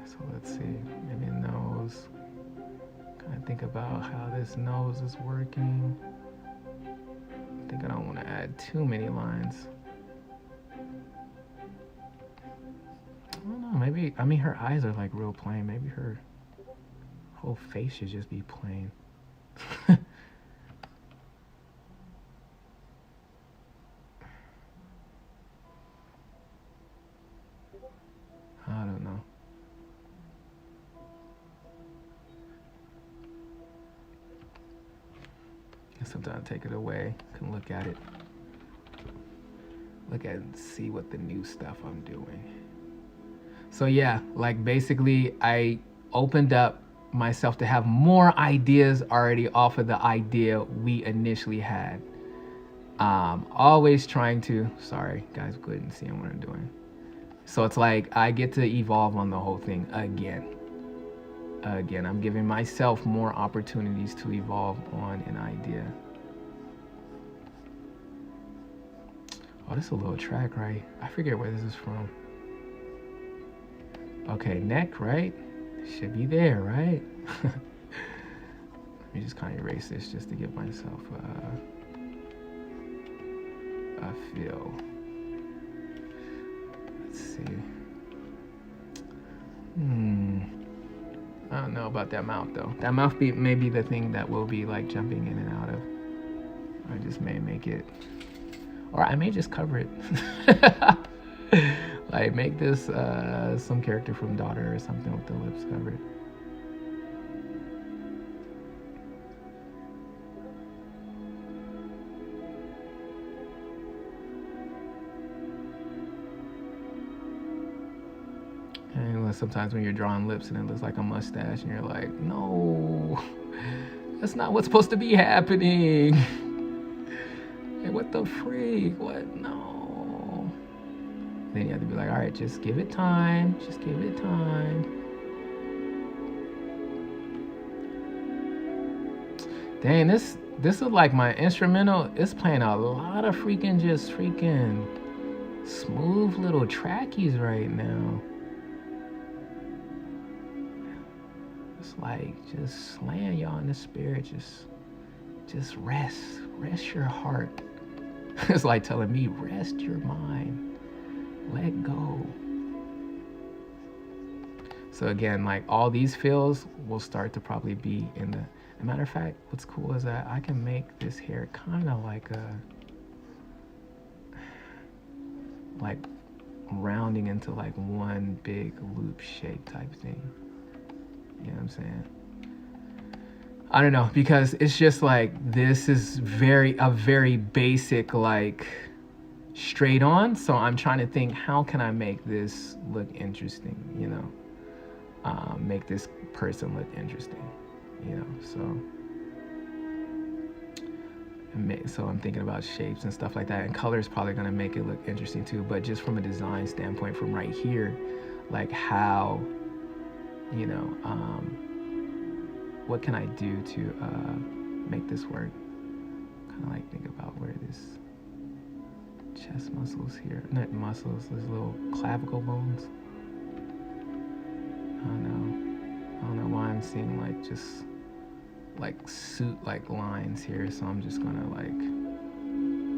A: So let's see, maybe nose. Kind of think about how this nose is working. I think I don't want to add too many lines. I don't know, maybe, I mean, her eyes are like real plain. Maybe her whole face should just be plain. don't know. Sometimes take it away, can look at it. Look at it and see what the new stuff I'm doing. So yeah, like basically I opened up myself to have more ideas already off of the idea we initially had. Always trying to, sorry guys, couldn't see what I'm doing. So it's like I get to evolve on the whole thing again. I'm giving myself more opportunities to evolve on an idea. Oh, this is a little track, right? I forget where this is from. Okay, neck, right? Should be there, right? Let me just kind of erase this just to give myself a feel. Let's see. I don't know about that mouth though. That mouth may be the thing that will be like jumping in and out of. I just may make it, or I may just cover it. Like make this some character from Daughter or something with the lips covered. And sometimes when you're drawing lips and it looks like a mustache and you're like, no, that's not what's supposed to be happening. Hey, what the freak? What? No. Then you have to be like, all right, just give it time. Just give it time. Dang, this is like my instrumental. It's playing a lot of freaking smooth little trackies right now. It's like just slaying y'all in the spirit. Just rest your heart. It's like telling me, rest your mind, let go. So again, like all these feels will start to probably be in the, as a matter of fact, what's cool is that I can make this hair kind of like rounding into like one big loop shape type thing. You know what I'm saying? I don't know, because it's just like, this is a very basic, like straight on. So I'm trying to think, how can I make this look interesting, you know? Make this person look interesting, you know? So I'm thinking about shapes and stuff like that, and color is probably gonna make it look interesting too, but just from a design standpoint, from right here, like how, you know, what can I do to make this work? Kind of like think about where this chest muscles here, not muscles, these little clavicle bones. I don't know why I'm seeing like just like suit like lines here, so I'm just gonna like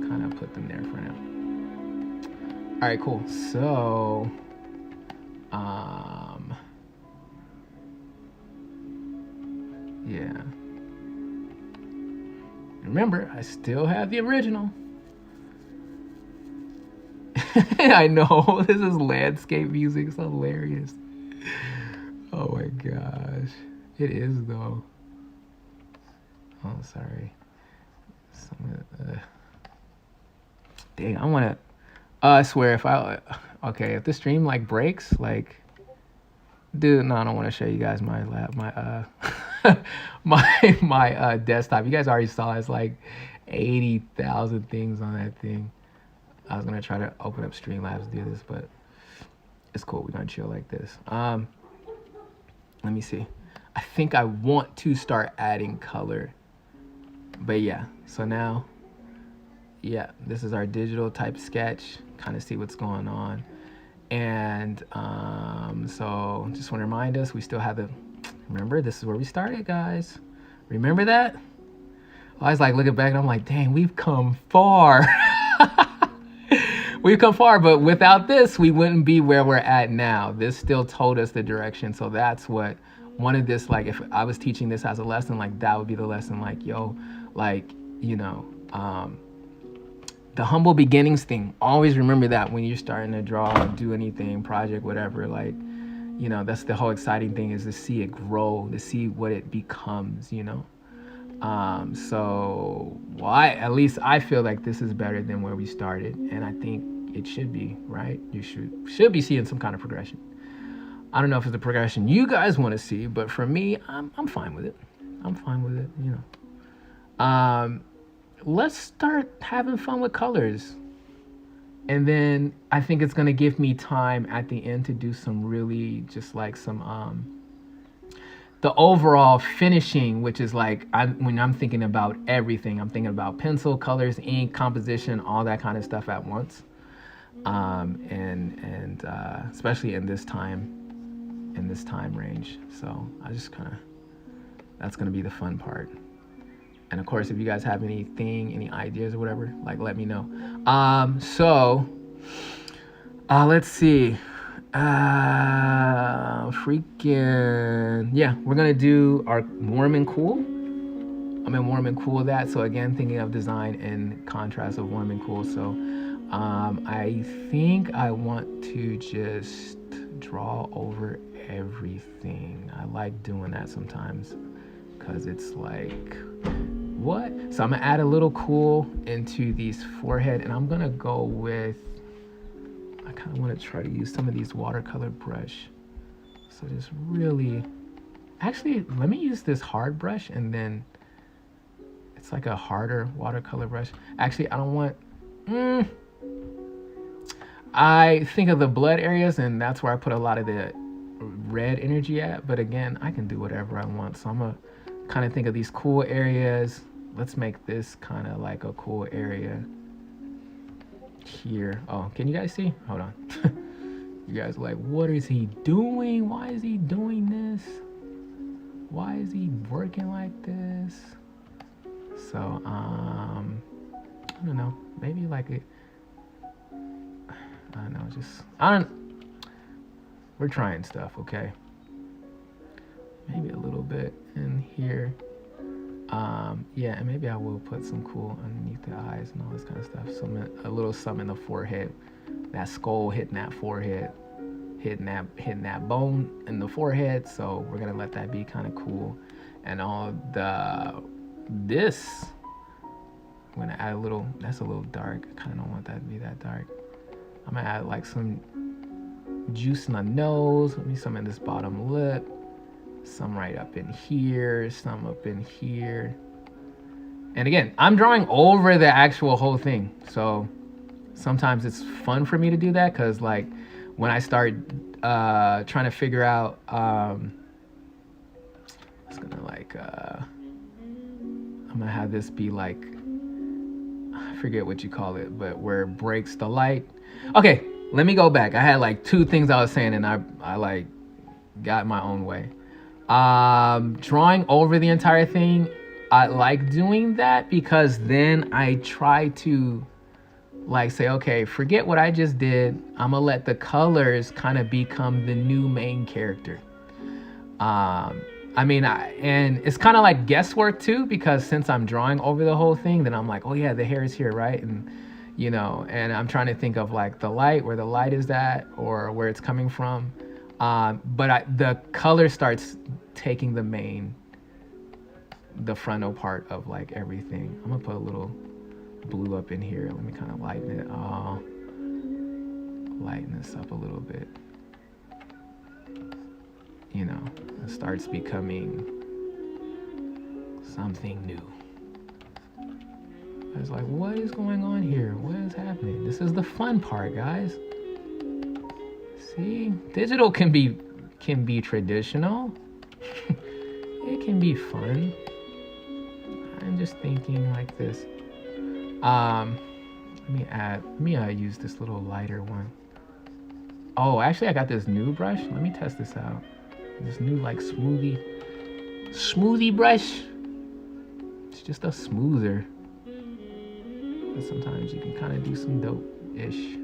A: kind of put them there for now. All right, cool. So yeah, remember, I still have the original. I know, this is landscape music. It's hilarious. Oh my gosh. It is though. Oh, sorry. Dang, I want to, I swear if if the stream like breaks, like, dude, no, I don't want to show you guys my my desktop. You guys already saw it's like 80,000 things on that thing. I was gonna try to open up Streamlabs to do this, but it's cool. We're gonna chill like this. Let me see. I think I want to start adding color, but yeah. So now, yeah, this is our digital type sketch. Kind of see what's going on, and so just want to remind us, we still have the. Remember, this is where we started, guys. Remember that? I was like looking back, and I'm like, dang, we've come far. We've come far, but without this, we wouldn't be where we're at now. This still told us the direction. So that's what wanted this, like, if I was teaching this as a lesson, like that would be the lesson, like, yo, like, you know, the humble beginnings thing. Always remember that when you're starting to draw, do anything, project, whatever, like, you know, that's the whole exciting thing, is to see it grow, to see what it becomes, you know. So, well, at least I feel like this is better than where we started, and I think it should be, right? You should be seeing some kind of progression. I don't know if it's the progression you guys want to see, but for me, I'm fine with it. I'm fine with it, you know. Let's start having fun with colors. And then I think it's gonna give me time at the end to do some really just like some the overall finishing, which is like when I'm thinking about everything, I'm thinking about pencil, colors, ink, composition, all that kind of stuff at once. And especially in this time range. So I just kind of, that's gonna be the fun part. And of course, if you guys have anything, any ideas or whatever, like, let me know. Let's see. We're gonna do our warm and cool. I'm in warm and cool that. So again, thinking of design in contrast of warm and cool. So I think I want to just draw over everything. I like doing that sometimes because it's like, what? So I'm gonna add a little cool into these forehead, and I'm gonna go with, I kind of want to try to use some of these watercolor brush. So just really, actually, let me use this hard brush, and then it's like a harder watercolor brush. Actually, I don't want, I think of the blood areas, and that's where I put a lot of the red energy at. But again, I can do whatever I want. So I'm gonna kind of think of these cool areas. Let's make this kind of like a cool area here. Oh, can you guys see? Hold on. You guys are like, what is he doing? Why is he doing this? Why is he working like this? So, I don't know. Maybe like it, I don't know, just, we're trying stuff, okay? Maybe a little bit in here. Yeah, and maybe I will put some cool underneath the eyes and all this kind of stuff. A little something in the forehead. That skull hitting that forehead, hitting that bone in the forehead. So we're gonna let that be kind of cool. And all this, I'm gonna add a little, that's a little dark. I kind of don't want that to be that dark. I'm gonna add like some juice in the nose, maybe some in this bottom lip. Some right up in here, some up in here. And again, I'm drawing over the actual whole thing. So sometimes it's fun for me to do that, because like when I start trying to figure out, it's gonna like, I'm gonna have this be like, I forget what you call it, but where it breaks the light. Okay, let me go back. I had like two things I was saying, and I like got my own way. Drawing over the entire thing, I like doing that because then I try to like say, okay, forget what I just did. I'm gonna let the colors kind of become the new main character. I mean, and it's kind of like guesswork too, because since I'm drawing over the whole thing, then I'm like, oh yeah, the hair is here, right? And you know, and I'm trying to think of like the light, where the light is at, or where it's coming from. But the color starts taking the frontal part of like everything. I'm gonna put a little blue up in here. Let me kind of lighten it. Lighten this up a little bit. You know, it starts becoming something new. I was like, what is going on here? What is happening? This is the fun part, guys. See, digital can be traditional. It can be fun. I'm just thinking like this. Let me use this little lighter one. Oh, actually I got this new brush. Let me test this out. This new like smoothie brush. It's just a smoother. But sometimes you can kind of do some dope-ish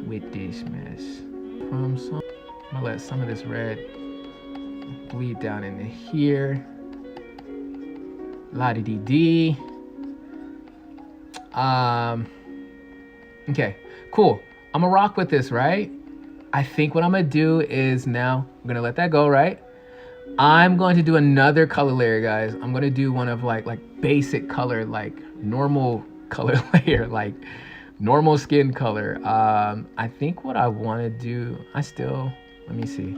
A: with this mess. I'm gonna let some of this red bleed down into here. La-di-di-di. Okay, cool. I'm gonna rock with this, right? I think what I'm gonna do is now I'm gonna let that go, right? I'm going to do another color layer, guys. I'm gonna do one of like basic color, like normal color layer, like normal skin color. I think what I want to do, let me see.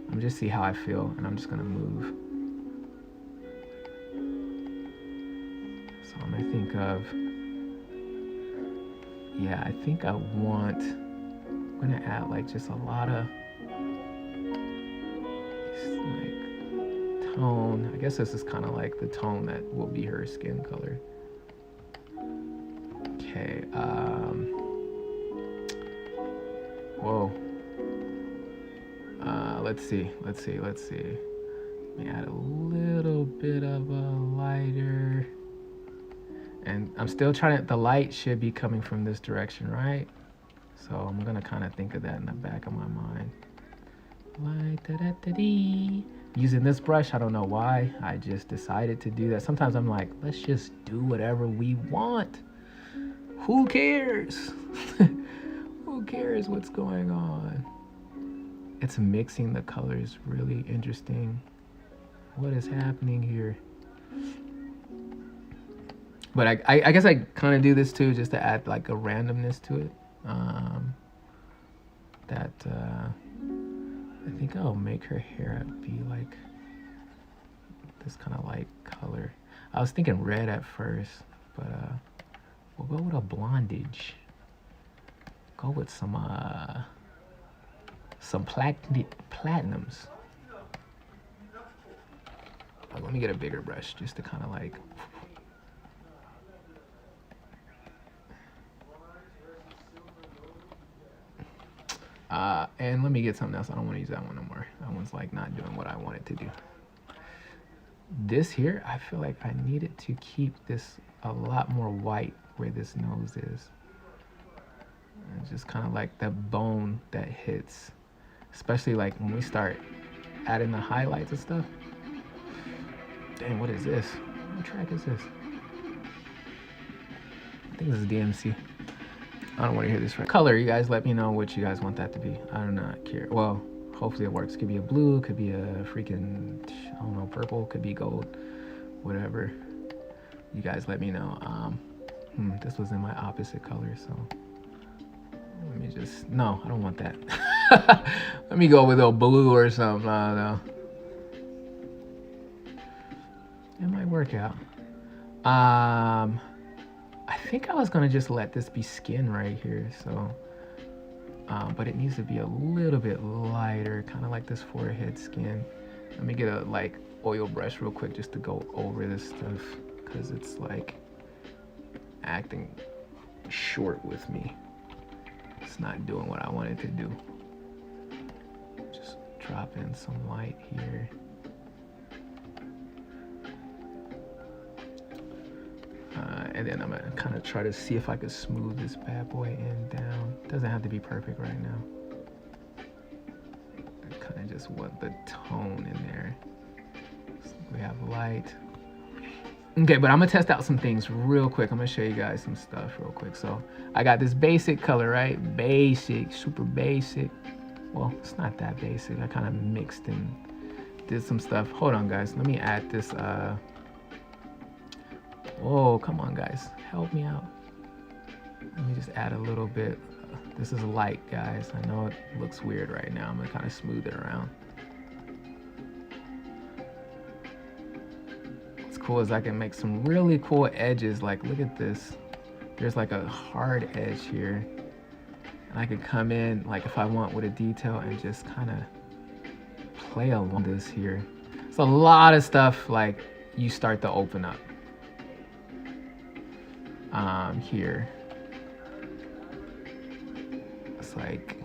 A: Let me just see how I feel, and I'm just gonna move. So I'm gonna think of, yeah, I think I'm gonna add like just a lot of like tone. I guess this is kind of like the tone that will be her skin color. Okay, whoa. Let's see. Let me add a little bit of a lighter. And I'm still trying to, the light should be coming from this direction, right? So I'm gonna kind of think of that in the back of my mind. Light, da-da-da-dee. Using this brush, I don't know why. I just decided to do that. Sometimes I'm like, let's just do whatever we want. Who cares? Who cares what's going on? It's mixing the colors really interesting. What is happening here? But I guess I kind of do this too, just to add like a randomness to it. I think I'll make her hair be like this kind of light color. I was thinking red at first, but we'll go with a blondage. Go with some platinums. Let me get a bigger brush just to kind of like. And let me get something else. I don't want to use that one no more. That one's like not doing what I want it to do. This here, I feel like I needed to keep this a lot more white where this nose is. And just kind of like that bone that hits, especially like when we start adding the highlights and stuff. Dang, what is this? What track is this? I think this is DMC. I don't want to hear this right. Color, you guys let me know what you guys want that to be. I do not care. Well, hopefully it works. Could be a blue, could be a freaking, I don't know, purple, could be gold, whatever. You guys let me know. This was in my opposite color, so let me just, no, I don't want that. Let me go with a blue or something. I don't know. It might work out. I think I was gonna just let this be skin right here, so but it needs to be a little bit lighter, kind of like this forehead skin. Let me get a like oil brush real quick just to go over this stuff, because it's like acting short with me. It's not doing what I wanted to do. Just drop in some light here. And then I'm gonna kind of try to see if I could smooth this bad boy in down. Doesn't have to be perfect right now. I kind of just want the tone in there. So we have light. Okay, but I'm gonna test out some things real quick. I'm gonna show you guys some stuff real quick. So I got this basic color, right? Basic, super basic. Well, it's not that basic. I kind of mixed and did some stuff. Hold on, guys. Let me add this. Oh, come on, guys. Help me out. Let me just add a little bit. This is light, guys. I know it looks weird right now. I'm gonna kind of smooth it around. What's cool is I can make some really cool edges. Like, look at this. There's like a hard edge here. And I could come in, like if I want, with a detail and just kind of play along this here. It's a lot of stuff like you start to open up. Here. It's like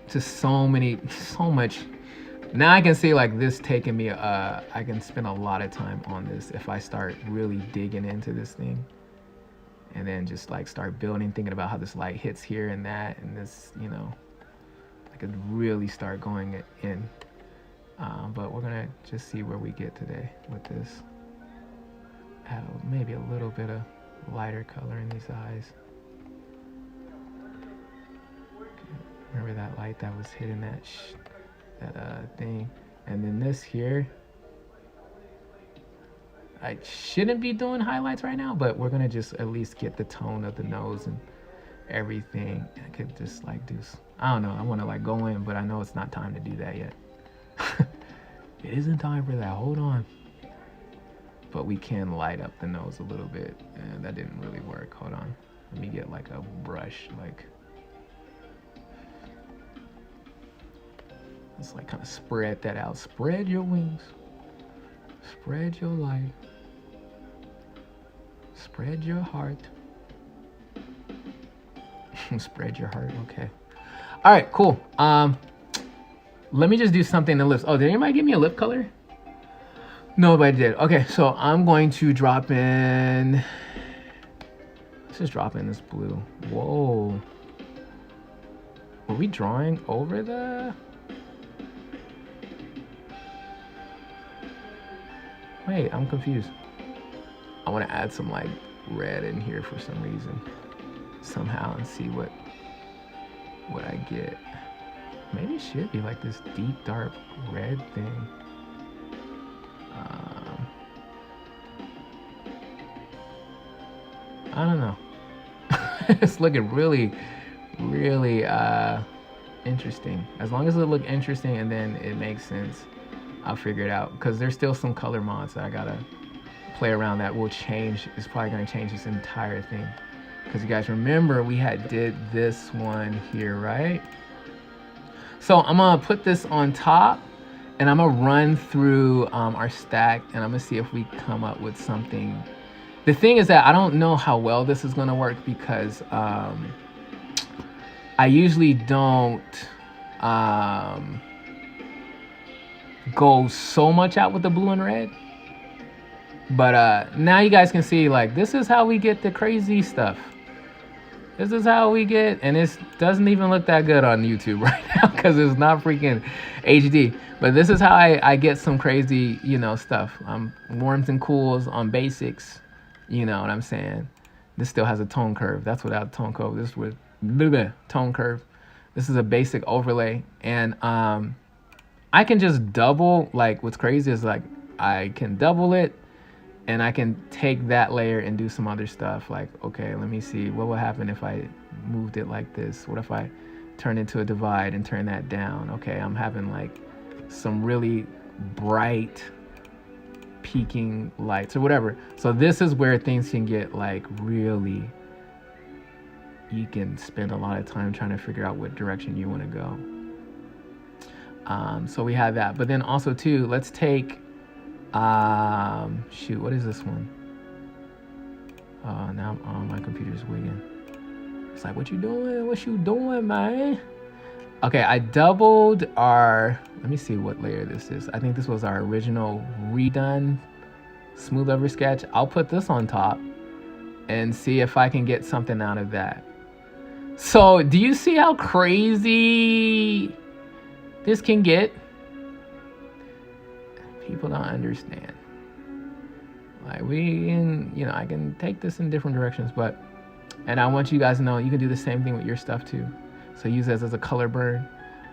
A: just so much. Now I can see like this taking me, I can spend a lot of time on this if I start really digging into this thing. And then just like start building, thinking about how this light hits here and that, and this, you know, I could really start going in. But we're gonna just see where we get today with this. Add maybe a little bit of lighter color in these eyes. Okay. Remember that light that was hitting that thing? And then this here, I shouldn't be doing highlights right now, but we're gonna just at least get the tone of the nose and everything. I could just like do, I don't know, I wanna like go in, but I know it's not time to do that yet. It isn't time for that, hold on. But we can light up the nose a little bit, and that didn't really work. Hold on, let me get like a brush, like, let's like kind of spread that out. Spread your wings, spread your light, spread your heart. Spread your heart, okay. All right, cool. Let me just do something in the lips. Oh, did anybody give me a lip color? Nobody did. Okay, so I'm going to drop in, let's just drop in this blue. Whoa. Were we drawing over the, wait, I'm confused. I want to add some like red in here for some reason, somehow, and see what I get. Maybe it should be like this deep dark red thing. I don't know. It's looking really interesting. As long as it look interesting and then it makes sense, I'll figure it out. Because there's still some color mods that I gotta play around that will change. It's probably gonna change this entire thing. Because you guys remember we had did this one here, right? So I'm gonna put this on top and I'm gonna run through our stack and I'm gonna see if we come up with something. The thing is that I don't know how well this is gonna work because I usually don't go so much out with the blue and red. But now you guys can see, like, this is how we get the crazy stuff. This is how we get, and it doesn't even look that good on YouTube right now because it's not freaking HD. But this is how I get some crazy, you know, stuff. Warms and cools on basics, you know what I'm saying? This still has a tone curve. That's without tone curve. This with tone curve. This is a basic overlay, and I can just double. Like, what's crazy is like I can double it. And I can take that layer and do some other stuff. Like, okay, let me see. What would happen if I moved it like this? What if I turned into a divide and turn that down? Okay, I'm having like some really bright peaking lights or whatever. So this is where things can get like really, you can spend a lot of time trying to figure out what direction you want to go. So we have that. But then also too, let's take, shoot, what is this one? Now my computer's wigging. It's like, what you doing? What you doing, man? Okay, I doubled our, let me see what layer this is. I think this was our original redone smooth over sketch. I'll put this on top and see if I can get something out of that. So do you see how crazy this can get? People don't understand. Like, we can, you know, I can take this in different directions, but, and I want you guys to know you can do the same thing with your stuff too. So use this as a color burn.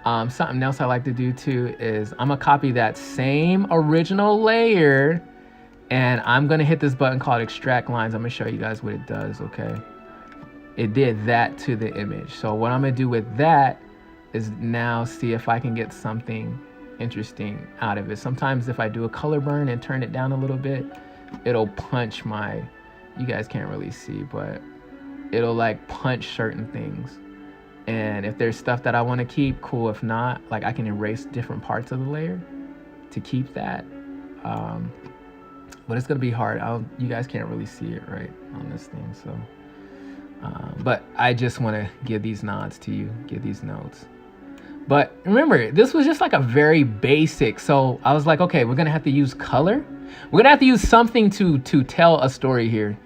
A: Something else I like to do too is I'm gonna copy that same original layer and I'm gonna hit this button called extract lines. I'm gonna show you guys what it does, okay? It did that to the image. So what I'm gonna do with that is now see if I can get something interesting out of it. Sometimes if I do a color burn and turn it down a little bit, it'll punch my, you guys can't really see, but it'll like punch certain things. And if there's stuff that I want to keep, cool. If not, like I can erase different parts of the layer to keep that. But it's gonna be hard. You guys can't really see it right on this thing, so. But I just want to give these nods to you, give these notes. But remember, this was just like a very basic. So I was like, okay, we're gonna have to use color. We're gonna have to use something to tell a story here,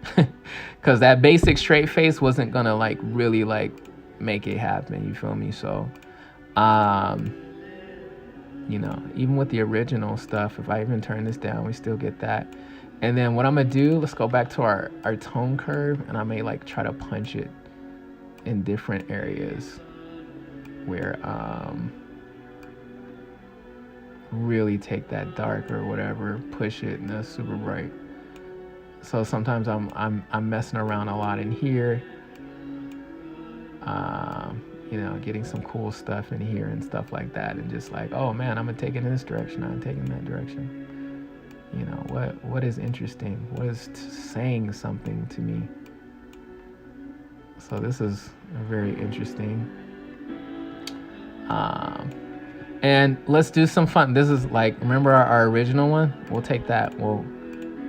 A: because that basic straight face wasn't gonna like really like make it happen. You feel me? So, you know, even with the original stuff, if I even turn this down, we still get that. And then what I'm gonna do, let's go back to our tone curve, and I may like try to punch it in different areas. where really take that dark or whatever, push it, and that's super bright. So sometimes I'm messing around a lot in here, you know, getting some cool stuff in here and stuff like that, and just like, oh man, I'm gonna take it in this direction, I'm taking that direction. You know, what is interesting, what is saying something to me. So this is very interesting. And let's do some fun. This is like, remember our original one? We'll take that.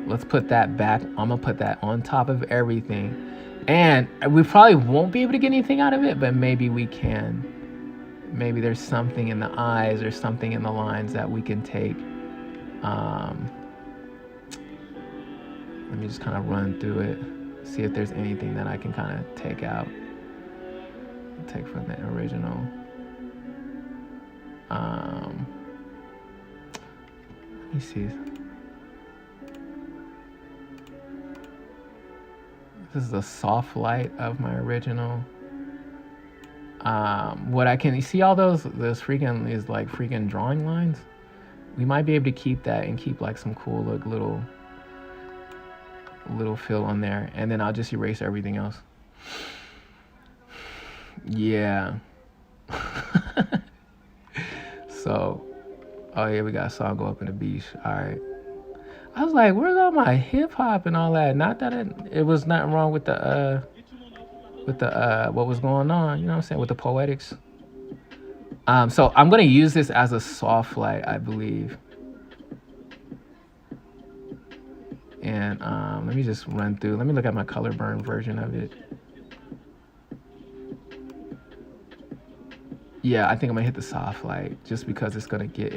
A: Let's put that back. I'm gonna put that on top of everything. And we probably won't be able to get anything out of it, but maybe we can. Maybe there's something in the eyes or something in the lines that we can take. Let me just kind of run through it, see if there's anything that I can kind of take out, take from the original. Let me see. This is a soft light of my original. What I can, you see all those freaking is like freaking drawing lines. We might be able to keep that and keep like some cool little fill on there, and then I'll just erase everything else. Yeah. So, oh yeah, we got a song Go Up in the Beach. All right. I was like, where's all my hip hop and all that? Not that it was nothing wrong with the what was going on, you know what I'm saying, with the poetics. So I'm gonna use this as a soft light, I believe. And let me just run through. Let me look at my color burn version of it. Yeah, I think I'm gonna hit the soft light just because it's gonna get,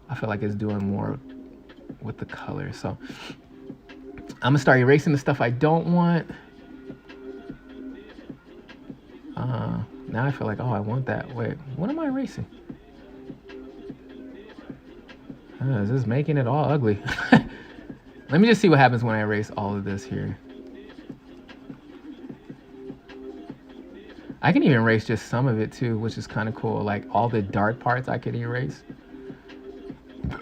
A: I feel like it's doing more with the color. So I'm gonna start erasing the stuff I don't want. Now I feel like, oh, I want that. Wait, what am I erasing? Is this making it all ugly? Let me just see what happens when I erase all of this here. I can even erase just some of it too, which is kind of cool. Like all the dark parts I could erase.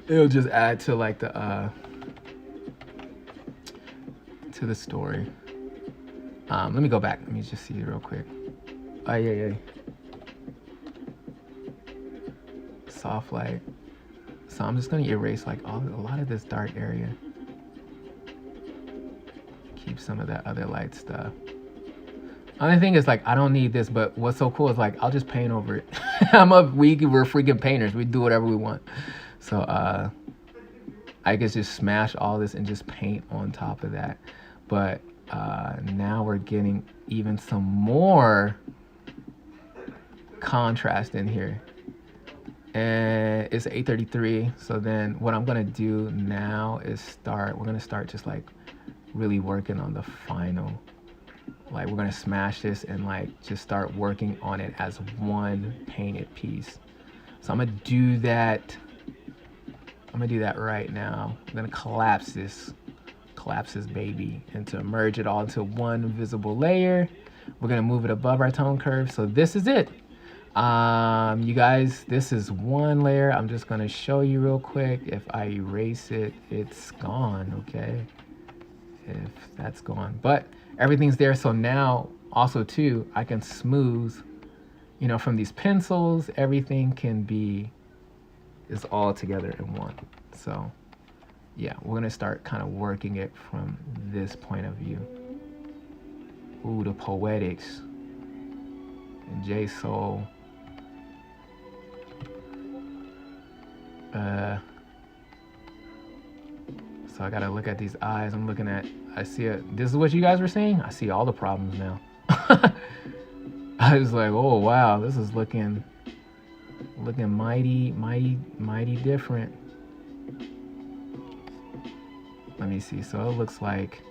A: It'll just add to like the story. Let me go back. Let me just see it real quick. Oh yeah. Soft light. So I'm just gonna erase like a lot of this dark area. Keep some of that other light stuff. Only thing is, like, I don't need this, but what's so cool is like I'll just paint over it. We're freaking painters. We do whatever we want. So I guess just smash all this and just paint on top of that. But now we're getting even some more contrast in here. And it's 8:33. So then what I'm gonna do now is we're gonna start just like really working on the final. Like we're gonna smash this and like just start working on it as one painted piece. So I'm gonna do that right now. I'm gonna collapse this baby and to merge it all into one visible layer. We're gonna move it above our tone curve. So this is it. You guys, this is one layer. I'm just gonna show you real quick. If I erase it, it's gone, okay? If that's gone, but everything's there. So now also too, I can smooth, you know, from these pencils, everything is all together in one. So yeah, we're gonna start kind of working it from this point of view. Ooh, the poetics and J Soul. So I gotta look at these eyes. I see it. This is what you guys were saying? I see all the problems now. I was like, oh wow, this is looking mighty different. Let me see. So it looks like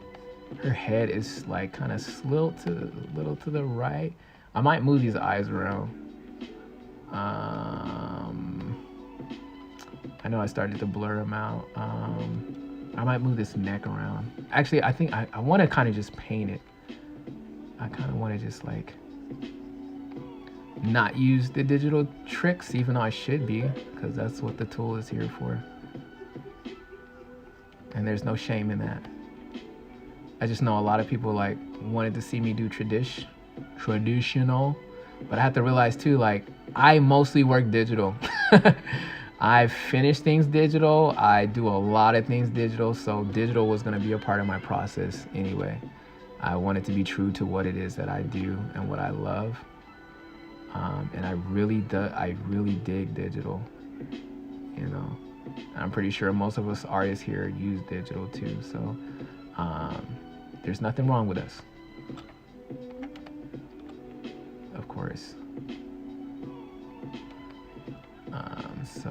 A: her head is like kind of slilt a little to the right. I might move these eyes around. I know I started to blur them out. I might move this neck around. Actually, I think I want to kind of just paint it. I kind of want to just like not use the digital tricks, even though I should be, because that's what the tool is here for. And there's no shame in that. I just know a lot of people like wanted to see me do traditional, but I have to realize too, like, I mostly work digital. I finish things digital. I do a lot of things digital, so digital was going to be a part of my process anyway. I want it to be true to what it is that I do and what I love. And I really dig digital, you know. I'm pretty sure most of us artists here use digital too, so there's nothing wrong with us, of course. So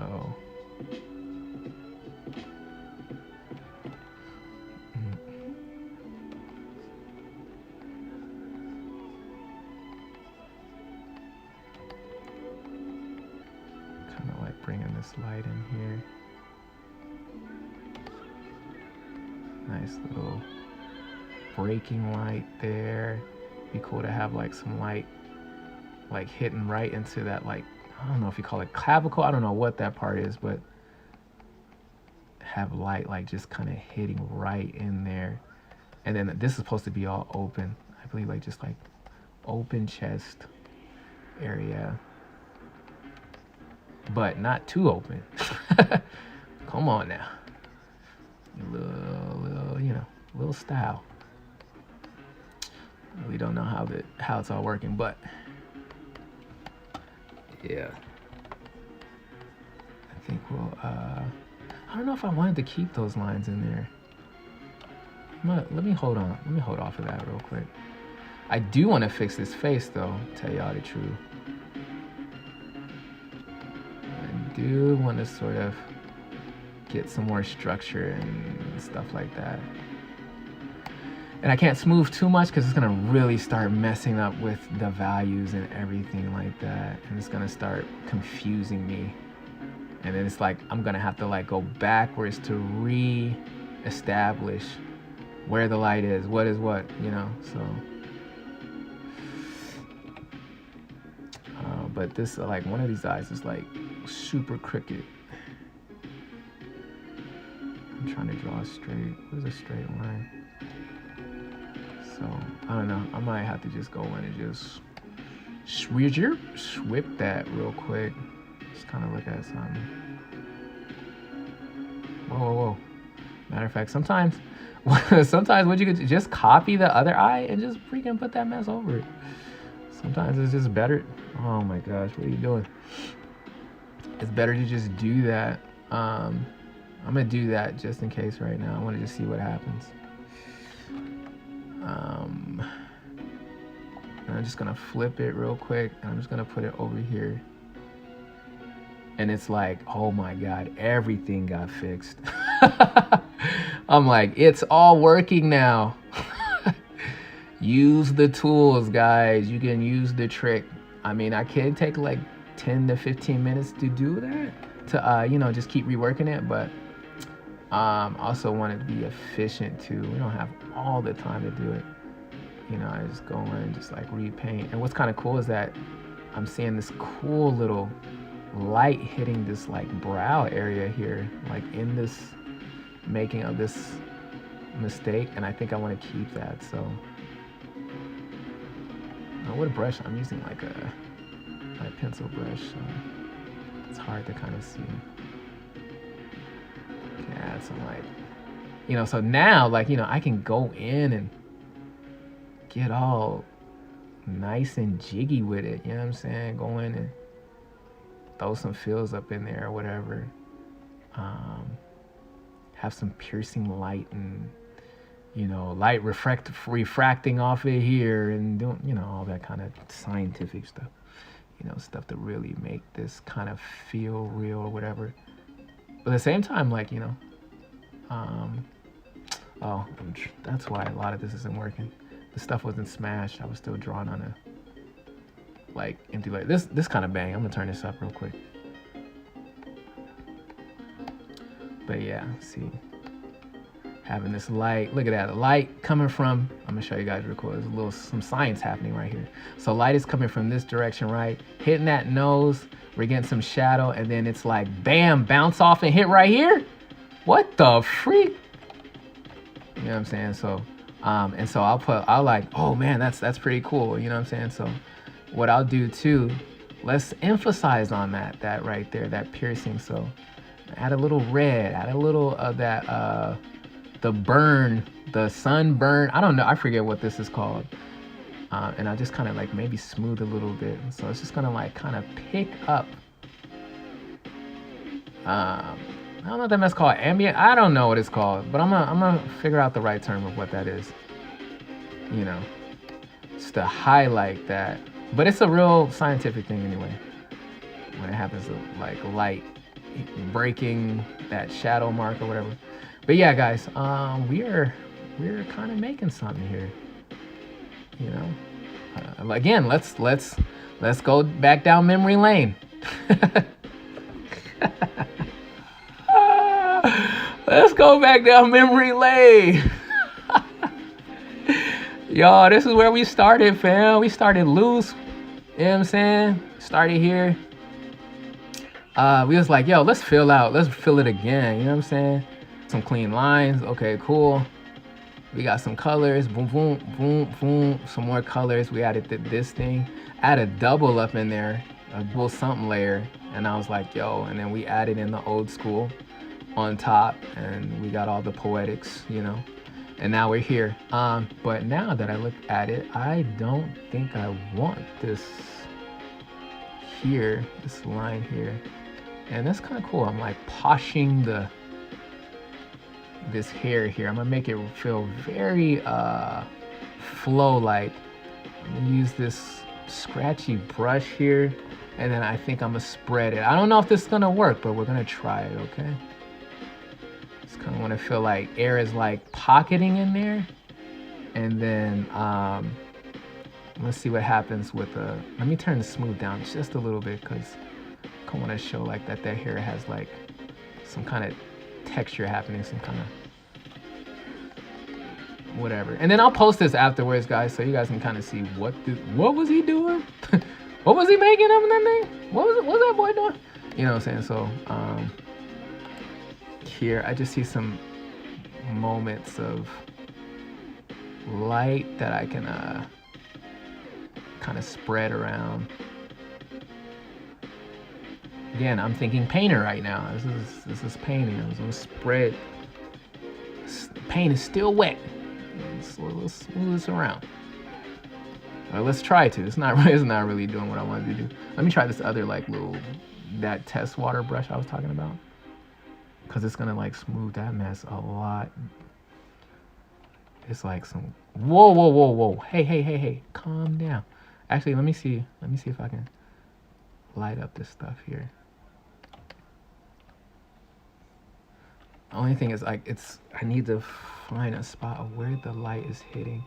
A: kind of like bringing this light in here. Nice little breaking light there. Be cool to have like some light like hitting right into that, like, I don't know if you call it clavicle, I don't know what that part is, but have light like just kind of hitting right in there. And then this is supposed to be all open, I believe, like just like open chest area, but not too open. Come on now, little, you know, little style. We don't know how it's all working, but yeah, I think we'll, I don't know if I wanted to keep those lines in there. Let me hold off of that real quick. I do want to fix this face though, tell y'all the truth. I do want to sort of get some more structure and stuff like that. And I can't smooth too much because it's gonna really start messing up with the values and everything like that. And it's gonna start confusing me. And then it's like, I'm gonna have to like go backwards to re-establish where the light is, what is what, you know, so. But this, like, one of these eyes is like super crooked. I'm trying to draw a straight, where's a straight line? So, I don't know, I might have to just go in and just swip that real quick. Just kind of look at something. Whoa. Matter of fact, sometimes what you could just copy the other eye and just freaking put that mess over it. Sometimes it's just better. Oh my gosh, what are you doing? It's better to just do that. I'm gonna do that just in case right now. I want to just see what happens. I'm just gonna flip it real quick, and I'm just gonna put it over here. And it's like, oh my God, everything got fixed. I'm like, it's all working now. Use the tools, guys. You can use the trick. I mean, I can take like 10 to 15 minutes to do that, to you know, just keep reworking it, but also want it to be efficient too. We don't have all the time to do it. You know, I just go in and just like repaint. And what's kind of cool is that I'm seeing this cool little light hitting this like brow area here, like in this making of this mistake, and I think I want to keep that. So what brush I'm using, like a pencil brush, so it's hard to kind of see. Yeah, so like, you know, so now, like, you know, I can go in and get all nice and jiggy with it, you know what I'm saying? Go in and throw some fills up in there or whatever. Have some piercing light and, you know, light refracting off it here and doing, you know, all that kind of scientific stuff. You know, stuff to really make this kind of feel real or whatever. But at the same time, like, you know, that's why a lot of this isn't working. The stuff wasn't smashed. I was still drawing on a like empty light. This kind of bang. I'm gonna turn this up real quick. But yeah, see, having this light. Look at that, light coming from, I'm gonna show you guys real quick. There's some science happening right here. So light is coming from this direction, right? Hitting that nose, we're getting some shadow, and then it's like, bam, bounce off and hit right here. What the freak? You know what I'm saying? So, and so I'll like, oh man, that's pretty cool. You know what I'm saying? So what I'll do too, let's emphasize on that right there, that piercing. So add a little red, add a little of that, the burn, the sunburn. I don't know, I forget what this is called. And I just kind of like maybe smooth a little bit. So it's just gonna like kind of pick up. I don't know if that's called ambient. I don't know what it's called, but I'm gonna figure out the right term of what that is. You know, just to highlight that. But it's a real scientific thing anyway. When it happens to like light breaking that shadow mark or whatever. But yeah, guys, we're kind of making something here. You know, again, let's go back down memory lane. Let's go back down memory lane. Y'all, this is where we started, fam. We started loose. You know what I'm saying? Started here. We was like, yo, let's fill it again. You know what I'm saying? Some clean lines. Okay, cool. We got some colors. Boom, boom, boom, boom. Some more colors. We added this thing. Add a double up in there, a little something layer. And I was like, yo, and then we added in the old school on top, and we got all the poetics, you know. And now we're here. But now that I look at it, I don't think I want this here, this line here. And that's kind of cool. I'm like poshing this hair here. I'm gonna make it feel very flow-like. I'm gonna use this scratchy brush here, and then I think I'm gonna spread it. I don't know if this is gonna work, but we're gonna try it, okay? Just kind of want to feel like air is like pocketing in there, and then let's see what happens with the. Let me turn the smooth down just a little bit, because I want to show like that hair has like some kind of texture happening, some kind of whatever. And then I'll post this afterwards, guys, so you guys can kind of see what was he doing. What was he making up in that thing? What was that boy doing? You know what I'm saying? So here I just see some moments of light that I can kind of spread around. Again, I'm thinking painter right now. This is painting. I'm gonna spread. Paint is still wet. Let's smooth this around. Let's try to. It's not really doing what I wanted to do. Let me try this other like that test water brush I was talking about, because it's gonna like smooth that mess a lot. It's like some whoa. Hey, calm down. Actually, let me see if I can light up this stuff here. The only thing is like I need to find a spot of where the light is hitting.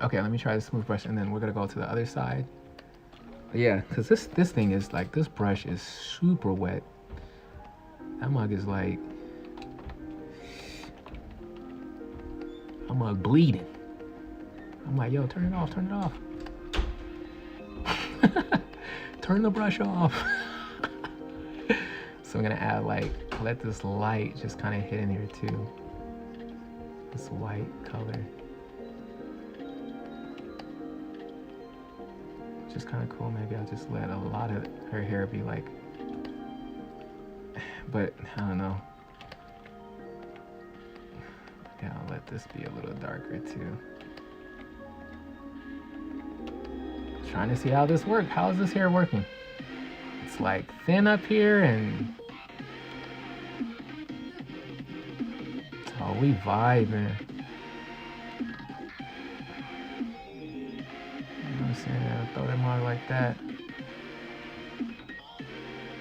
A: Okay, let me try the smooth brush, and then we're gonna go to the other side. Yeah, because this thing is like, this brush is super wet. That mug is like, I'm like bleeding. I'm like, yo, turn it off. Turn the brush off. So I'm gonna add like, let this light just kind of hit in here too. This white color. Just kind of cool. Maybe I'll just let a lot of her hair be like, but I don't know. Yeah, I'll let this be a little darker too. Trying to see how this works. How is this hair working? It's like thin up here, and oh, we vibing. You know what I'm saying? I'll throw them on like that.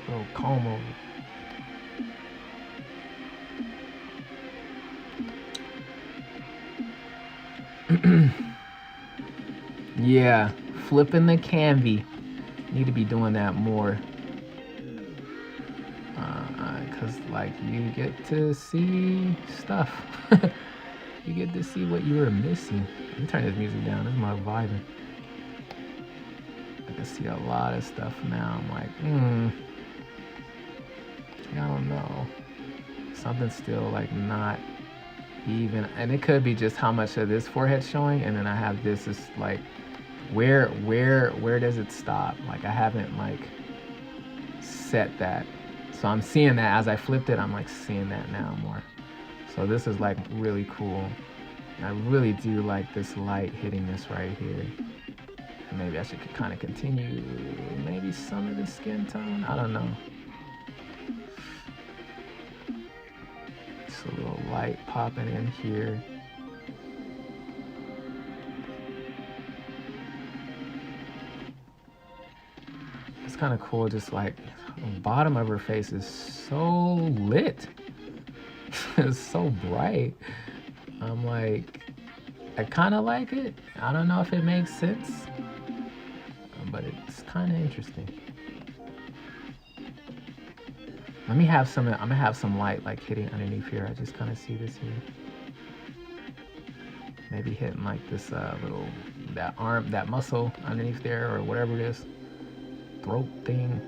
A: Little comb over. Yeah, flipping the canvas. Need to be doing that more. Cause like you get to see stuff. You get to see what you were missing. Let me turn this music down. This is my vibing. I can see a lot of stuff now. I'm like, I don't know. Something's still like not even, and it could be just how much of this forehead showing, and then I have this is like, where does it stop? Like I haven't like set that, so I'm seeing that as I flipped it. I'm like seeing that now more. So this is like really cool. I really do like this light hitting this right here. And maybe I should kind of continue maybe some of the skin tone. I don't know. Just a little light popping in here. It's kind of cool, just like the bottom of her face is so lit. It's so bright. I'm like, I kind of like it. I don't know if it makes sense, but it's kind of interesting. Let me have some, I'm gonna have some light like hitting underneath here. I just kind of see this here. Maybe hitting like this little, that arm, that muscle underneath there, or whatever it is, throat thing.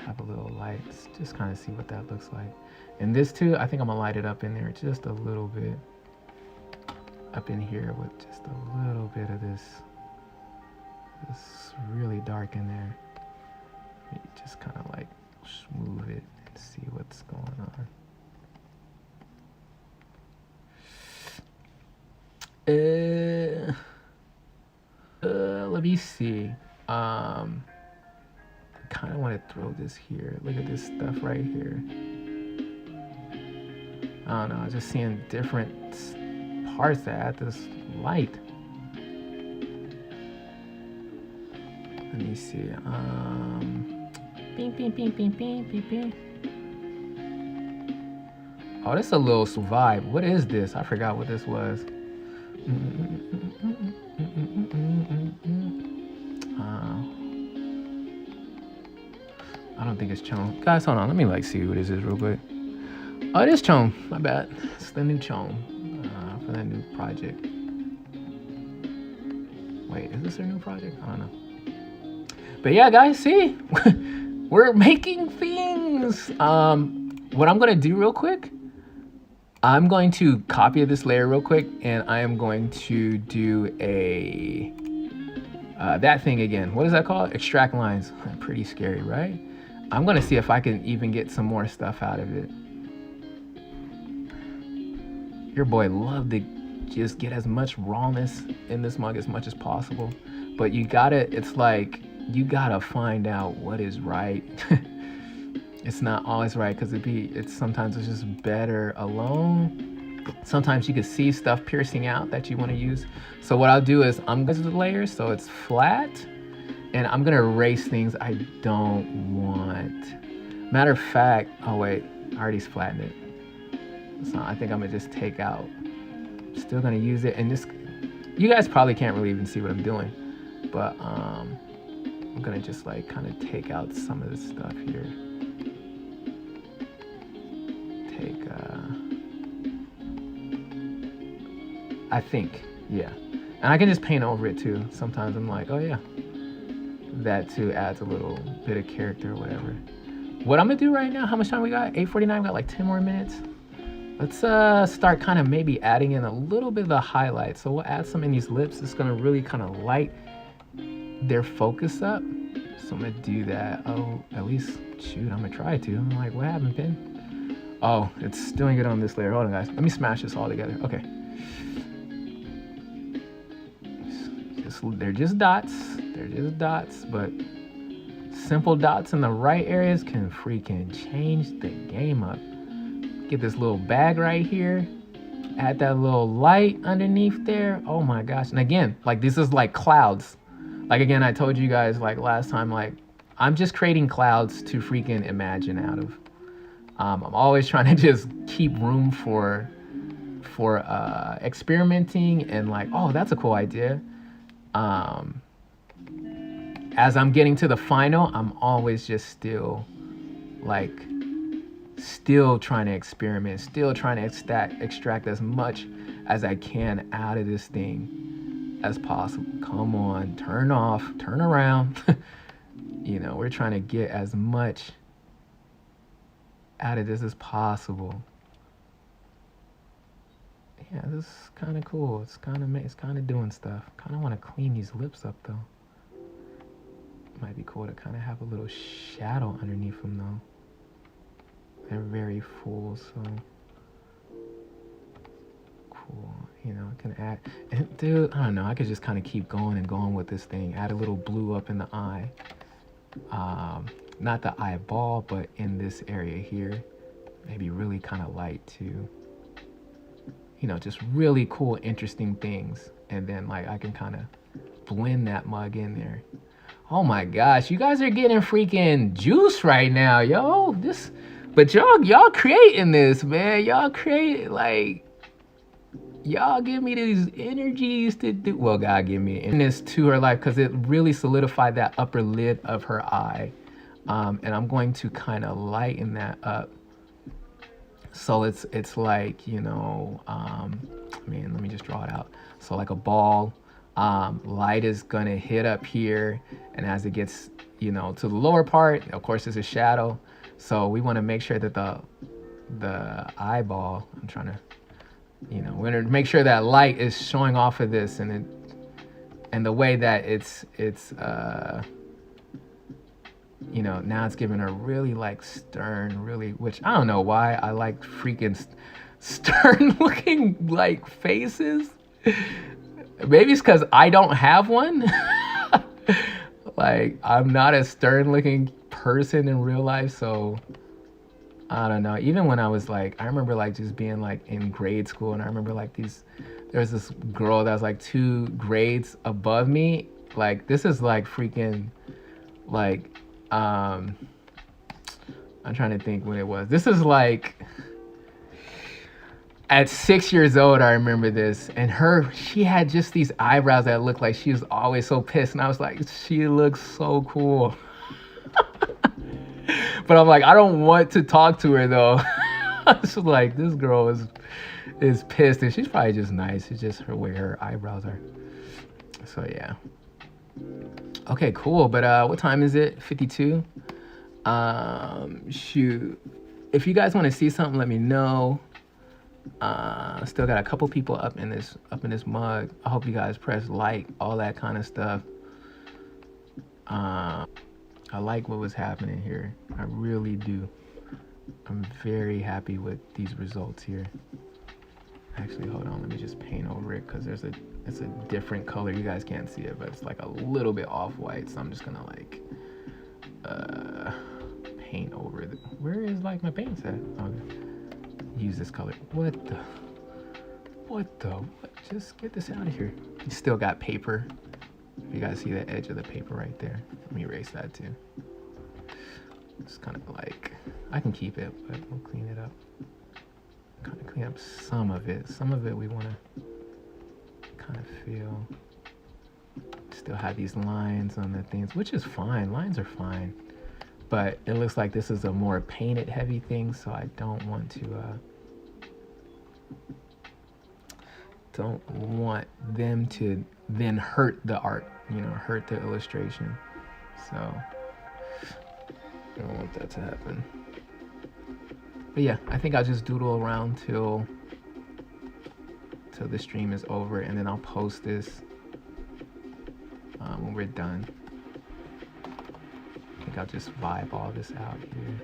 A: Have a little light, just kind of see what that looks like. And this too, I think I'm gonna light it up in there just a little bit, up in here with just a little bit of this really dark in there. Just kind of like smooth it and see what's going on. Let me see. Kind of want to throw this here. Look at this stuff right here. I don't know, I'm just seeing different parts that add this light. Let me see. Bing, bing, bing, bing, bing, bing, bing. Oh, this is a little vibe. What is this? I forgot what this was. I don't think it's Chone. Guys, hold on. Let me like see who this is real quick. Oh, it is Chone. My bad. It's the new Chone for that new project. Wait, is this their new project? I don't know. But yeah, guys, see? We're making things. What I'm going to do real quick, I'm going to copy this layer real quick, and I am going to do a that thing again. What is that called? Extract lines. Pretty scary, right? I'm gonna see if I can even get some more stuff out of it. Your boy loved to just get as much rawness in this mug as much as possible, but you gotta, it's like, you gotta find out what is right. It's not always right, because sometimes it's just better alone. Sometimes you can see stuff piercing out that you want to use. So what I'll do is I'm going to the layers so it's flat, and I'm gonna erase things I don't want. Matter of fact, oh wait, I already flattened it. So I think I'm gonna just take out. Still gonna use it, and this, you guys probably can't really even see what I'm doing, but I'm gonna just like kind of take out some of this stuff here. I think, yeah. And I can just paint over it too. Sometimes I'm like, oh yeah. That too adds a little bit of character or whatever. What I'm gonna do right now, how much time we got? 8:49, we got like 10 more minutes. Let's start kind of maybe adding in a little bit of the highlights. So we'll add some in these lips. It's gonna really kind of light their focus up. So I'm gonna do that. Oh, at least, shoot, I'm gonna try to. I'm like, what happened, Pin? Oh, it's doing it on this layer. Hold on, guys. Let me smash this all together. Okay. They're just dots. They're just dots, but simple dots in the right areas can freaking change the game up. Get this little bag right here. Add that little light underneath there. Oh my gosh. And again, like this is like clouds. Like again, I told you guys like last time, like I'm just creating clouds to freaking imagine out of. I'm always trying to just keep room for experimenting and like, oh, that's a cool idea. as I'm getting to the final, I'm always just still trying to experiment, still trying to extract as much as I can out of this thing as possible. Come on, turn off, turn around. You know, we're trying to get as much out of this as possible. Yeah, this is kind of cool. It's kind of doing stuff. Kind of want to clean these lips up though. Might be cool to kind of have a little shadow underneath them though. They're very full, so cool. You know, I can add, and dude, I don't know, I could just kind of keep going and going with this thing. Add a little blue up in the eye. Not the eyeball, but in this area here. Maybe really kind of light too. You know, just really cool, interesting things. And then like I can kind of blend that mug in there. Oh my gosh, you guys are getting freaking juice right now, yo. But y'all creating this, man. Y'all create, like, y'all give me these energies to do. Well, God give me this to her life because it really solidified that upper lid of her eye. And I'm going to kind of lighten that up. So it's like, you know, let me just draw it out. So like a ball, light is gonna hit up here, and as it gets, you know, to the lower part, of course, there's a shadow. So we want to make sure that the eyeball, I'm trying to, you know, we're gonna make sure that light is showing off of this, and the way that it's you know, now it's giving her really like stern, really, which I don't know why I like freaking stern looking like faces. Maybe it's because I don't have one. Like, I'm not a stern looking person in real life, so I don't know. Even when I was like, I remember like just being like in grade school, and I remember like there's this girl that was like 2 grades above me. Like, this is like freaking like, I'm trying to think when it was. This is like at 6 years old, I remember this. And she had just these eyebrows that looked like she was always so pissed. And I was like, she looks so cool. But I'm like, I don't want to talk to her though. It's like, this girl is pissed, and she's probably just nice. It's just her way her eyebrows are. So yeah. Okay, cool. But what time is it? 52. Shoot. If you guys want to see something, let me know. Still got a couple people up in this mug. I hope you guys press like, all that kind of stuff. I like what was happening here. I really do. I'm very happy with these results here. Actually, hold on, let me just paint over it, because it's a different color. You guys can't see it, but it's like a little bit off-white, so I'm just gonna like paint over it. Where is like my paint set? Okay. Use this color. What? Just get this out of here. You still got paper. You guys see the edge of the paper right there? Let me erase that too. It's kind of like, I can keep it, but we'll clean it up. Kind of clean up some of it. Some of it we want to kind of feel. Still have these lines on the things, which is fine. Lines are fine. But it looks like this is a more painted heavy thing, so I don't want them to then hurt the art, you know, hurt the illustration. So I don't want that to happen. But yeah, I think I'll just doodle around till the stream is over, and then I'll post this when we're done. I think I'll just vibe all this out here.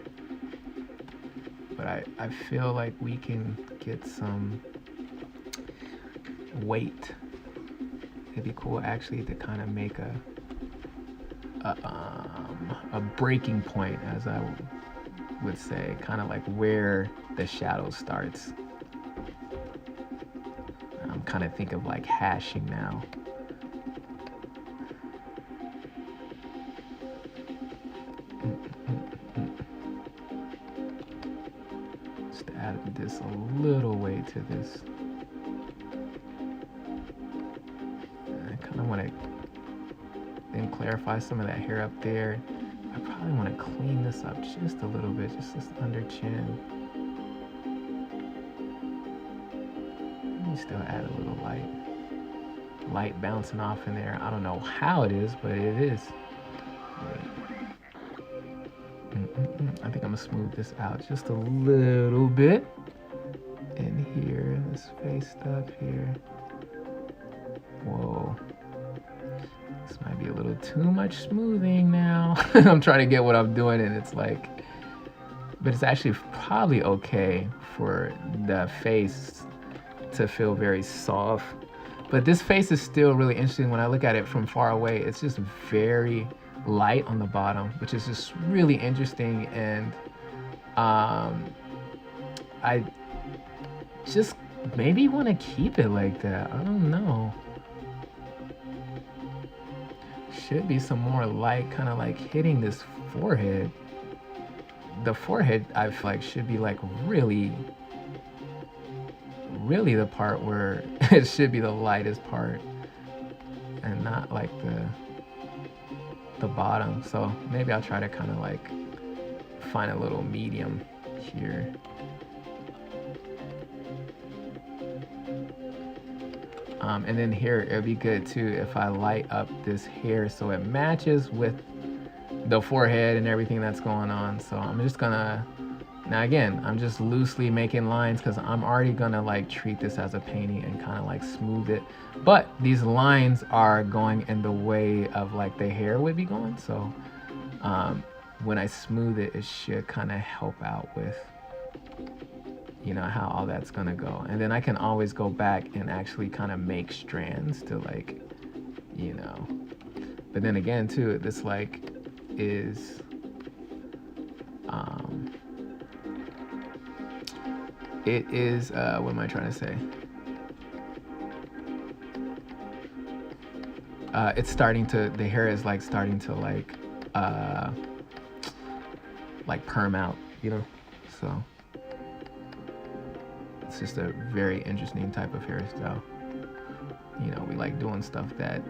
A: But I feel like we can get some weight. It'd be cool actually to kind of make a breaking point, as I would say, kind of like where the shadow starts. I'm kind of thinking of like hashing now. Just add this a little weight to this. I kind of want to then clarify some of that hair up there. I probably want to clean this up just a little bit, just this under chin. Let me still add a little light bouncing off in there. I don't know how it is, but it is. I think I'm gonna smooth this out just a little bit. In here, this face stuff here. Whoa. This might be a little too much smoothing now. I'm trying to get what I'm doing and it's like, but it's actually probably okay for the face to feel very soft. But this face is still really interesting when I look at it from far away. It's just very light on the bottom, which is just really interesting. And I just maybe want to keep it like that. I don't know. Should be some more light kind of like hitting this forehead. The forehead I feel like should be like really the part where it should be the lightest part and not like the bottom. So maybe I'll try to kind of like find a little medium here. And then here, it'd be good too if I light up this hair so it matches with the forehead and everything that's going on. So I'm just gonna, now again, I'm just loosely making lines because I'm already gonna like treat this as a painting and kind of like smooth it. But these lines are going in the way of like the hair would be going. So when I smooth it, it should kind of help out with, you know, how all that's gonna go. And then I can always go back and actually kind of make strands to like, you know, but then again too, this like is, it is, what am I trying to say? It's starting to, the hair is like starting to like perm out, you know, so. It's just a very interesting type of hairstyle. You know, we like doing stuff that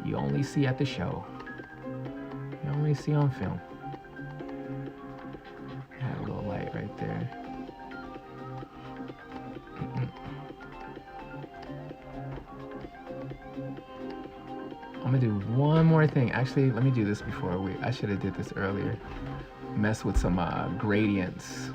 A: you only see at the show. You only see on film. Add a little light right there. I'm gonna do one more thing. Actually, let me do this before I should have did this earlier. Mess with some gradients.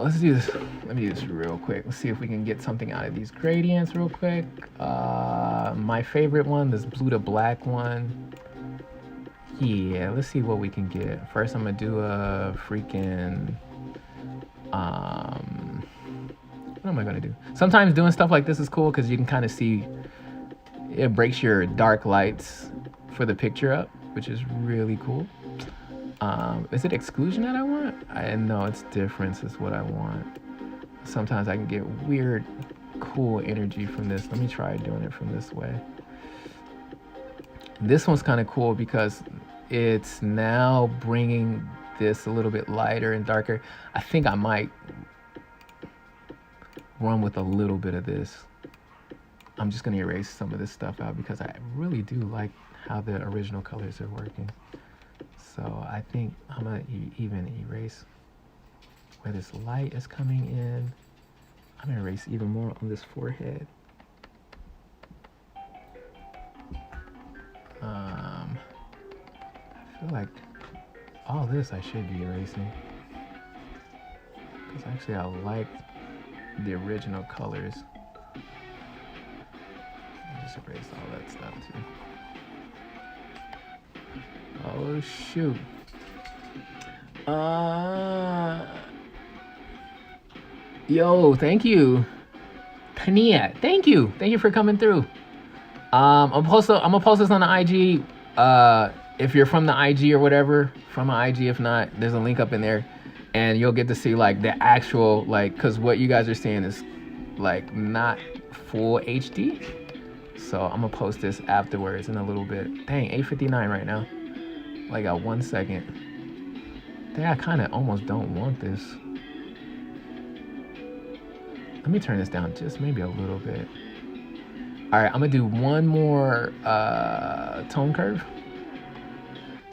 A: Let's do this. Let me do this real quick. Let's see if we can get something out of these gradients real quick. My favorite one, this blue to black one. Yeah, let's see what we can get. First, I'm gonna do a freaking, what am I gonna do? Sometimes doing stuff like this is cool because you can kind of see, it breaks your dark lights for the picture up, which is really cool. Is it exclusion that I want? No, it's difference is what I want. Sometimes I can get weird, cool energy from this. Let me try doing it from this way. This one's kind of cool because it's now bringing this a little bit lighter and darker. I think I might run with a little bit of this. I'm just gonna erase some of this stuff out because I really do like how the original colors are working. So I think I'm gonna even erase where this light is coming in. I'm gonna erase even more on this forehead. I feel like all this I should be erasing. Because actually I like the original colors. I'll just erase all that stuff too. Oh shoot. Yo, thank you. Tania, thank you. Thank you for coming through. I'm gonna post this on the IG. If you're from the IG or whatever, from the IG, if not, there's a link up in there and you'll get to see like the actual, like, cause what you guys are seeing is like not full HD. So I'm gonna post this afterwards in a little bit. Dang, 8:59 right now. Like, 1 second. Dang, I kind of almost don't want this. Let me turn this down just maybe a little bit. All right, I'm gonna do one more tone curve,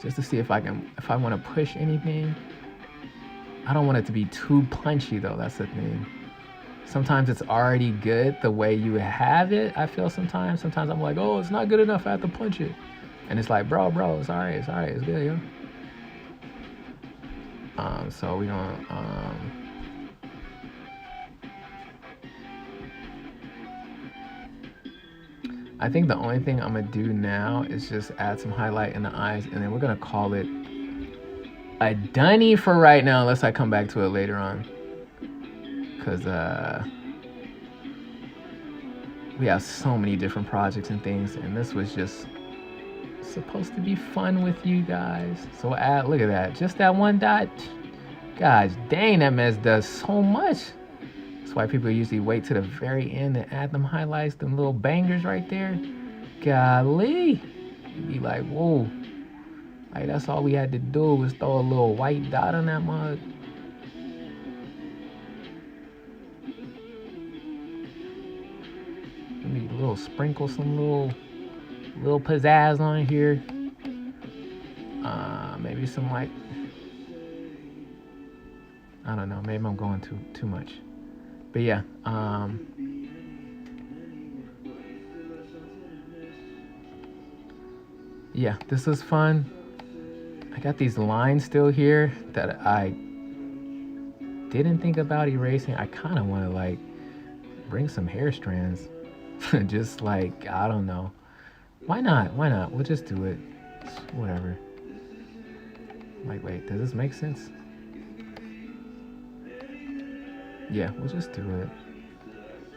A: just to see if I want to push anything. I don't want it to be too punchy though, that's the thing. Sometimes it's already good the way you have it, I feel sometimes. Sometimes I'm like, oh, it's not good enough, I have to punch it. And it's like, bro, it's all right, it's good, yo. So we gonna, I think the only thing I'm gonna do now is just add some highlight in the eyes, and then we're gonna call it a dunny for right now, unless I come back to it later on. Cause we have so many different projects and things, and this was just supposed to be fun with you guys. So add, look at that, just that one dot. Gosh dang, that mess does so much. That's why people usually wait to the very end and add them highlights, them little bangers right there. Golly, you'd be like, whoa, like that's all we had to do was throw a little white dot on that mug. Maybe a little sprinkle, some little pizzazz on here. Maybe some like, I don't know, maybe I'm going too much. But yeah, yeah, this is fun. I got these lines still here that I didn't think about erasing. I kind of want to like bring some hair strands. Just like, I don't know. Why not? We'll just do it. It's whatever. Like, wait, does this make sense? Yeah, we'll just do it.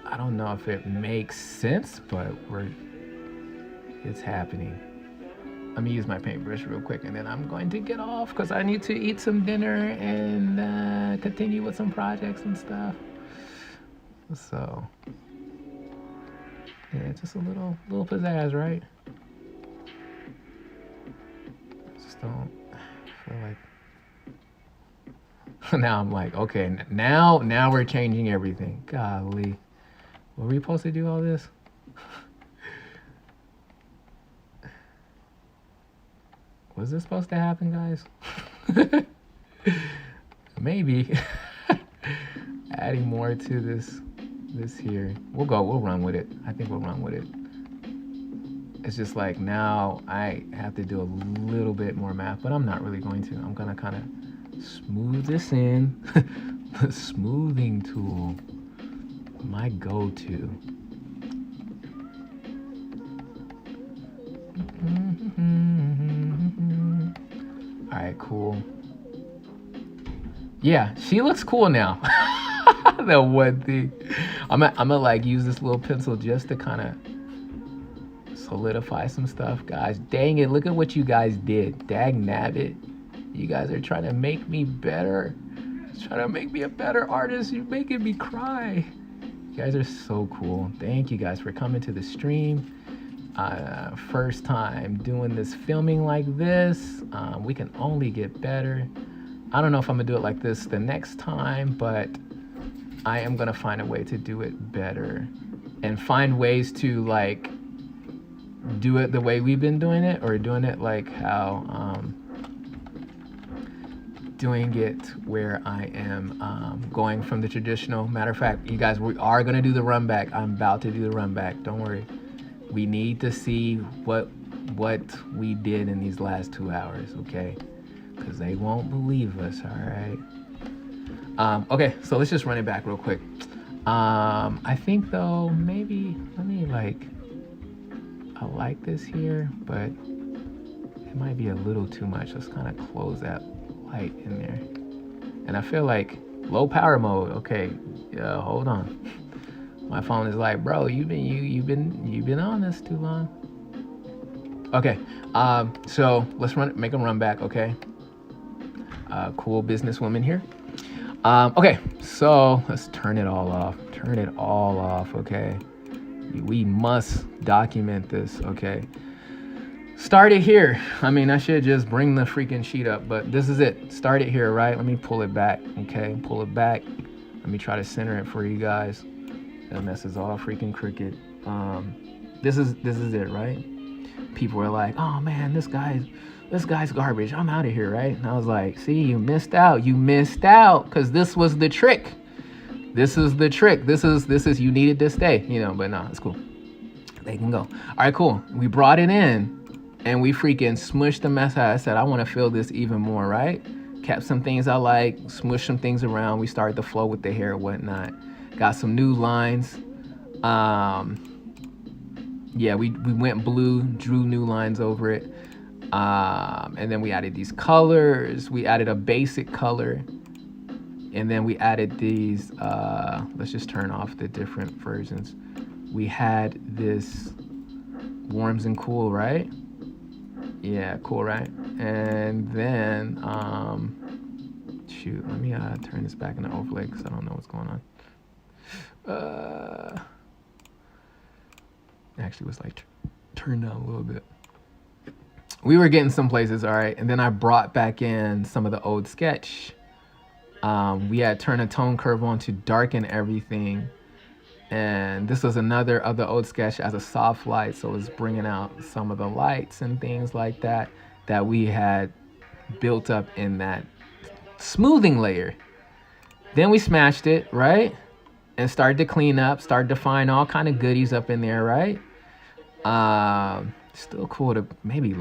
A: I don't know if it makes sense, but it's happening. Let me use my paintbrush real quick, and then I'm going to get off because I need to eat some dinner and continue with some projects and stuff. So, yeah, just a little pizzazz, right? Just don't feel like. Now I'm like, okay, now we're changing everything. Golly, were we supposed to do all this? Was this supposed to happen, guys? Maybe. Adding more to this here. We'll run with it. I think we'll run with it. It's just like now I have to do a little bit more math, but I'm not really going to. I'm gonna kind of smooth this in. The smoothing tool, my go-to. All right, cool. Yeah, she looks cool now. The one thing, I'm gonna like use this little pencil just to kind of solidify some stuff. Guys, dang it, look at what you guys did. Dag nabbit. You guys are trying to make me better. Trying to make me a better artist. You're making me cry. You guys are so cool. Thank you guys for coming to the stream. First time doing this filming like this. We can only get better. I don't know if I'm gonna do it like this the next time, but I am gonna find a way to do it better and find ways to like do it the way we've been doing it, or doing it like how doing it where I am we from the traditional. Matter of fact, you guys, we are gonna do the run back. I'm about to do the run back. Don't worry. We need to see what we did in these last 2 hours, okay? Because they won't believe us, all right? Okay, so let's just run it back real quick. I think though, maybe let me like, I like this here, but it might be a little too much. Let's kind of close that light in there. And I feel like low power mode. Okay, yeah, hold on. My phone is like, bro, you've been on this too long. Okay, so let's make them run back. Okay, cool businesswoman here. Okay, so let's turn it all off. Turn it all off. Okay, we must document this. Okay. Start it here. I mean, I should just bring the freaking sheet up, but this is it. Start it here, right? Let me pull it back, okay? Pull it back. Let me try to center it for you guys. That mess is all freaking crooked. This is it, right? People were like, oh man, this guy's garbage. I'm out of here, right? And I was like, see, you missed out. You missed out, because this was the trick. This is the trick. This is you needed to stay, you know, but nah, it's cool. They can go. All right, cool. We brought it in and we freaking smushed the mess out. I said, I want to feel this even more, right? Kept some things I like, smushed some things around. We started to flow with the hair and whatnot. Got some new lines. Yeah, we went blue, drew new lines over it. And then we added these colors. We added a basic color. And then we added these, let's just turn off the different versions. We had this warms and cool, right? Yeah, cool, right? And then, shoot, let me turn this back into overlay because I don't know what's going on. Actually was like turned down a little bit. We were getting some places, all right? And then I brought back in some of the old sketch. We had turned a tone curve on to darken everything. And this was another of the old sketch as a soft light. So it was bringing out some of the lights and things like that we had built up in that smoothing layer. Then we smashed it, right? And started to clean up, started to find all kind of goodies up in there, right? Still cool to maybe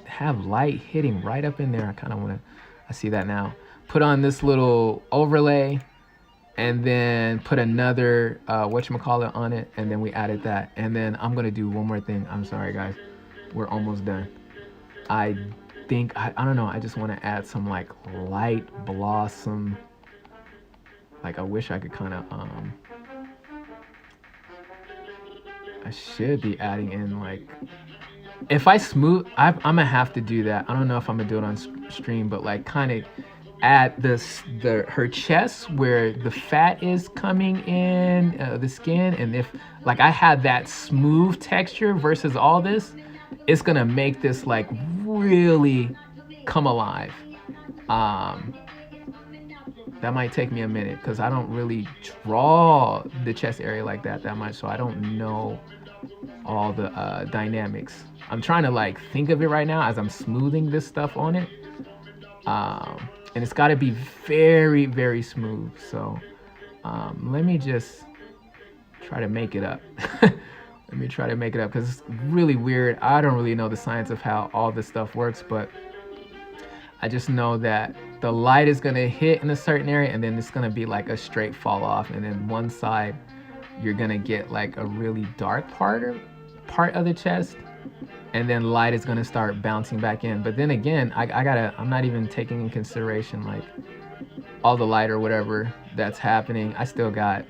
A: have light hitting right up in there. I see that now. Put on this little overlay and then put another whatchamacallit on it, and then we added that. And then I'm gonna do one more thing. I'm sorry guys, we're almost done. I think I don't know, I just want to add some like light blossom. Like I wish I could kind of I should be adding in like, if I smooth, I'm gonna have to do that. I don't know if I'm gonna do it on stream, but like kind of add her chest where the fat is coming in, the skin, and if like I had that smooth texture versus all this, it's gonna make this like really come alive. That might take me a minute because I don't really draw the chest area like that much, so I don't know all the dynamics. I'm trying to like think of it right now as I'm smoothing this stuff on it. And it's got to be very, very smooth. So let me just try to make it up. Let me try to make it up because it's really weird. I don't really know the science of how all this stuff works, but I just know that the light is going to hit in a certain area and then it's going to be like a straight fall off. And then one side, you're going to get like a really dark part of the chest. And then light is going to start bouncing back in. But then again, I'm not even taking in consideration like all the light or whatever that's happening. I still got,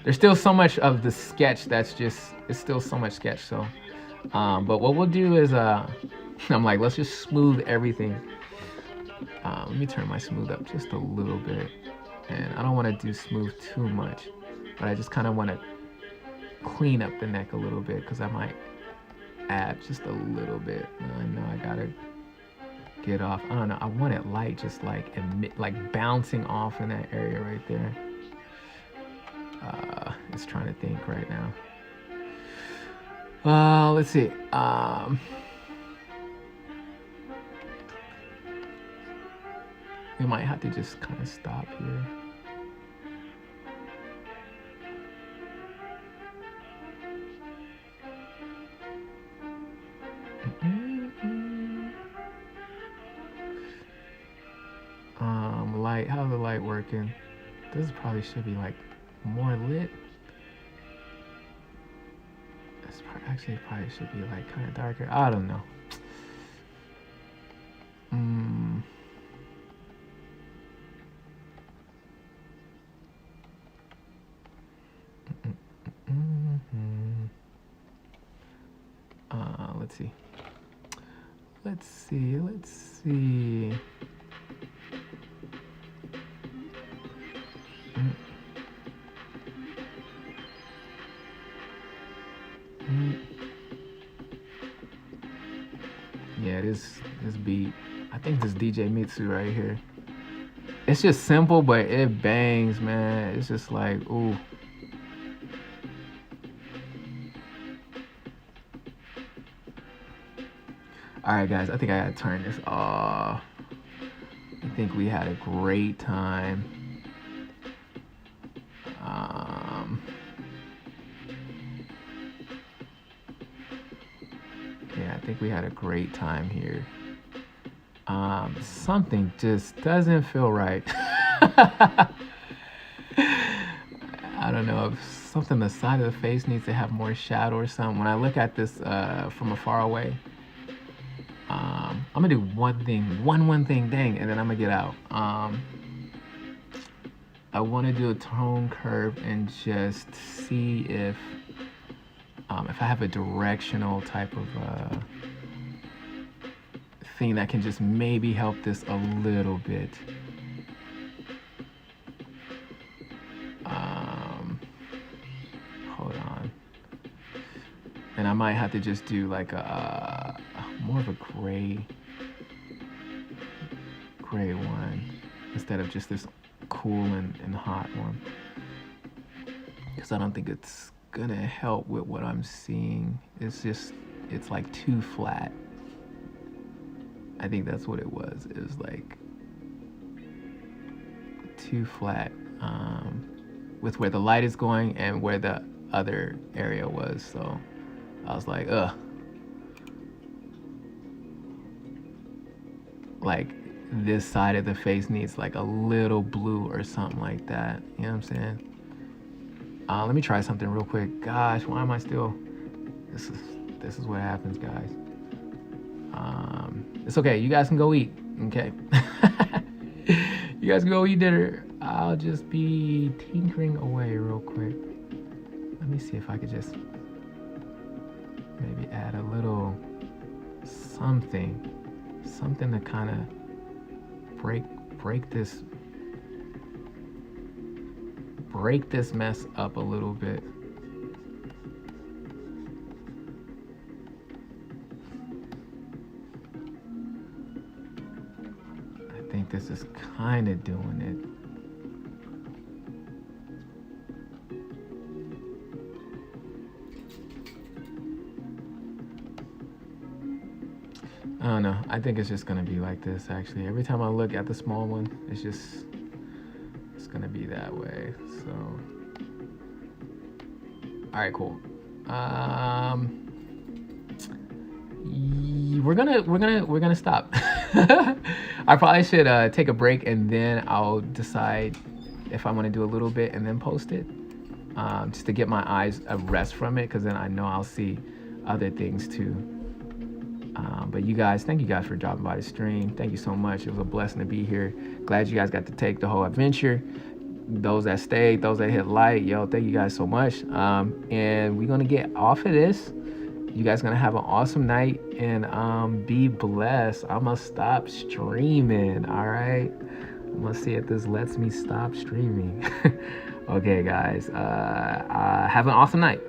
A: there's still so much of the sketch it's still so much sketch. So, but what we'll do is, I'm like, let's just smooth everything. Let me turn my smooth up just a little bit. And I don't want to do smooth too much, but I just kind of want to clean up the neck a little bit because I might add just a little bit. I know I gotta get off. I don't know. I want it light, just like bouncing off in that area right there. Just trying to think right now. Let's see. We might have to just kind of stop here. Light, how's the light working? This probably should be like more lit. This probably should be like kind of darker. I don't know. Let's see. Yeah, this beat, I think this DJ Mitsu right here. It's just simple, but it bangs, man. It's just like, ooh. All right, guys, I think I gotta turn this off. I think we had a great time. Yeah, I think we had a great time here. Something just doesn't feel right. I don't know if something the side of the face needs to have more shadow or something. When I look at this from afar away, I'm gonna do one thing, dang, and then I'm gonna get out. I want to do a tone curve and just see if I have a directional type of thing that can just maybe help this a little bit. Hold on. And I might have to just do like a more of a gray one instead of just this cool and hot one, because I don't think it's gonna help with what I'm seeing. It's like too flat. I think that's what it was. It was like too flat with where the light is going and where the other area was. So I was like, like this side of the face needs like a little blue or something like that. You know what I'm saying? Let me try something real quick. Gosh, why am I still? This is what happens, guys. It's okay. You guys can go eat. Okay. You guys can go eat dinner. I'll just be tinkering away real quick. Let me see if I could just maybe add a little something to kind of break this mess up a little bit. I think this is kind of doing it. I don't know. I think it's just gonna be like this, actually. Every time I look at the small one, it's gonna be that way. So, all right, cool. We're gonna stop. I probably should take a break and then I'll decide if I want to do a little bit and then post it, just to get my eyes a rest from it, because then I know I'll see other things too. But you guys, thank you guys for dropping by the stream. Thank you so much. It was a blessing to be here. Glad you guys got to take the whole adventure. Those that stayed, those that hit like, yo, thank you guys so much. And we're gonna get off of this. You guys gonna have an awesome night and be blessed. I'm gonna stop streaming. All right, I'm gonna see if this lets me stop streaming. Okay, guys, have an awesome night.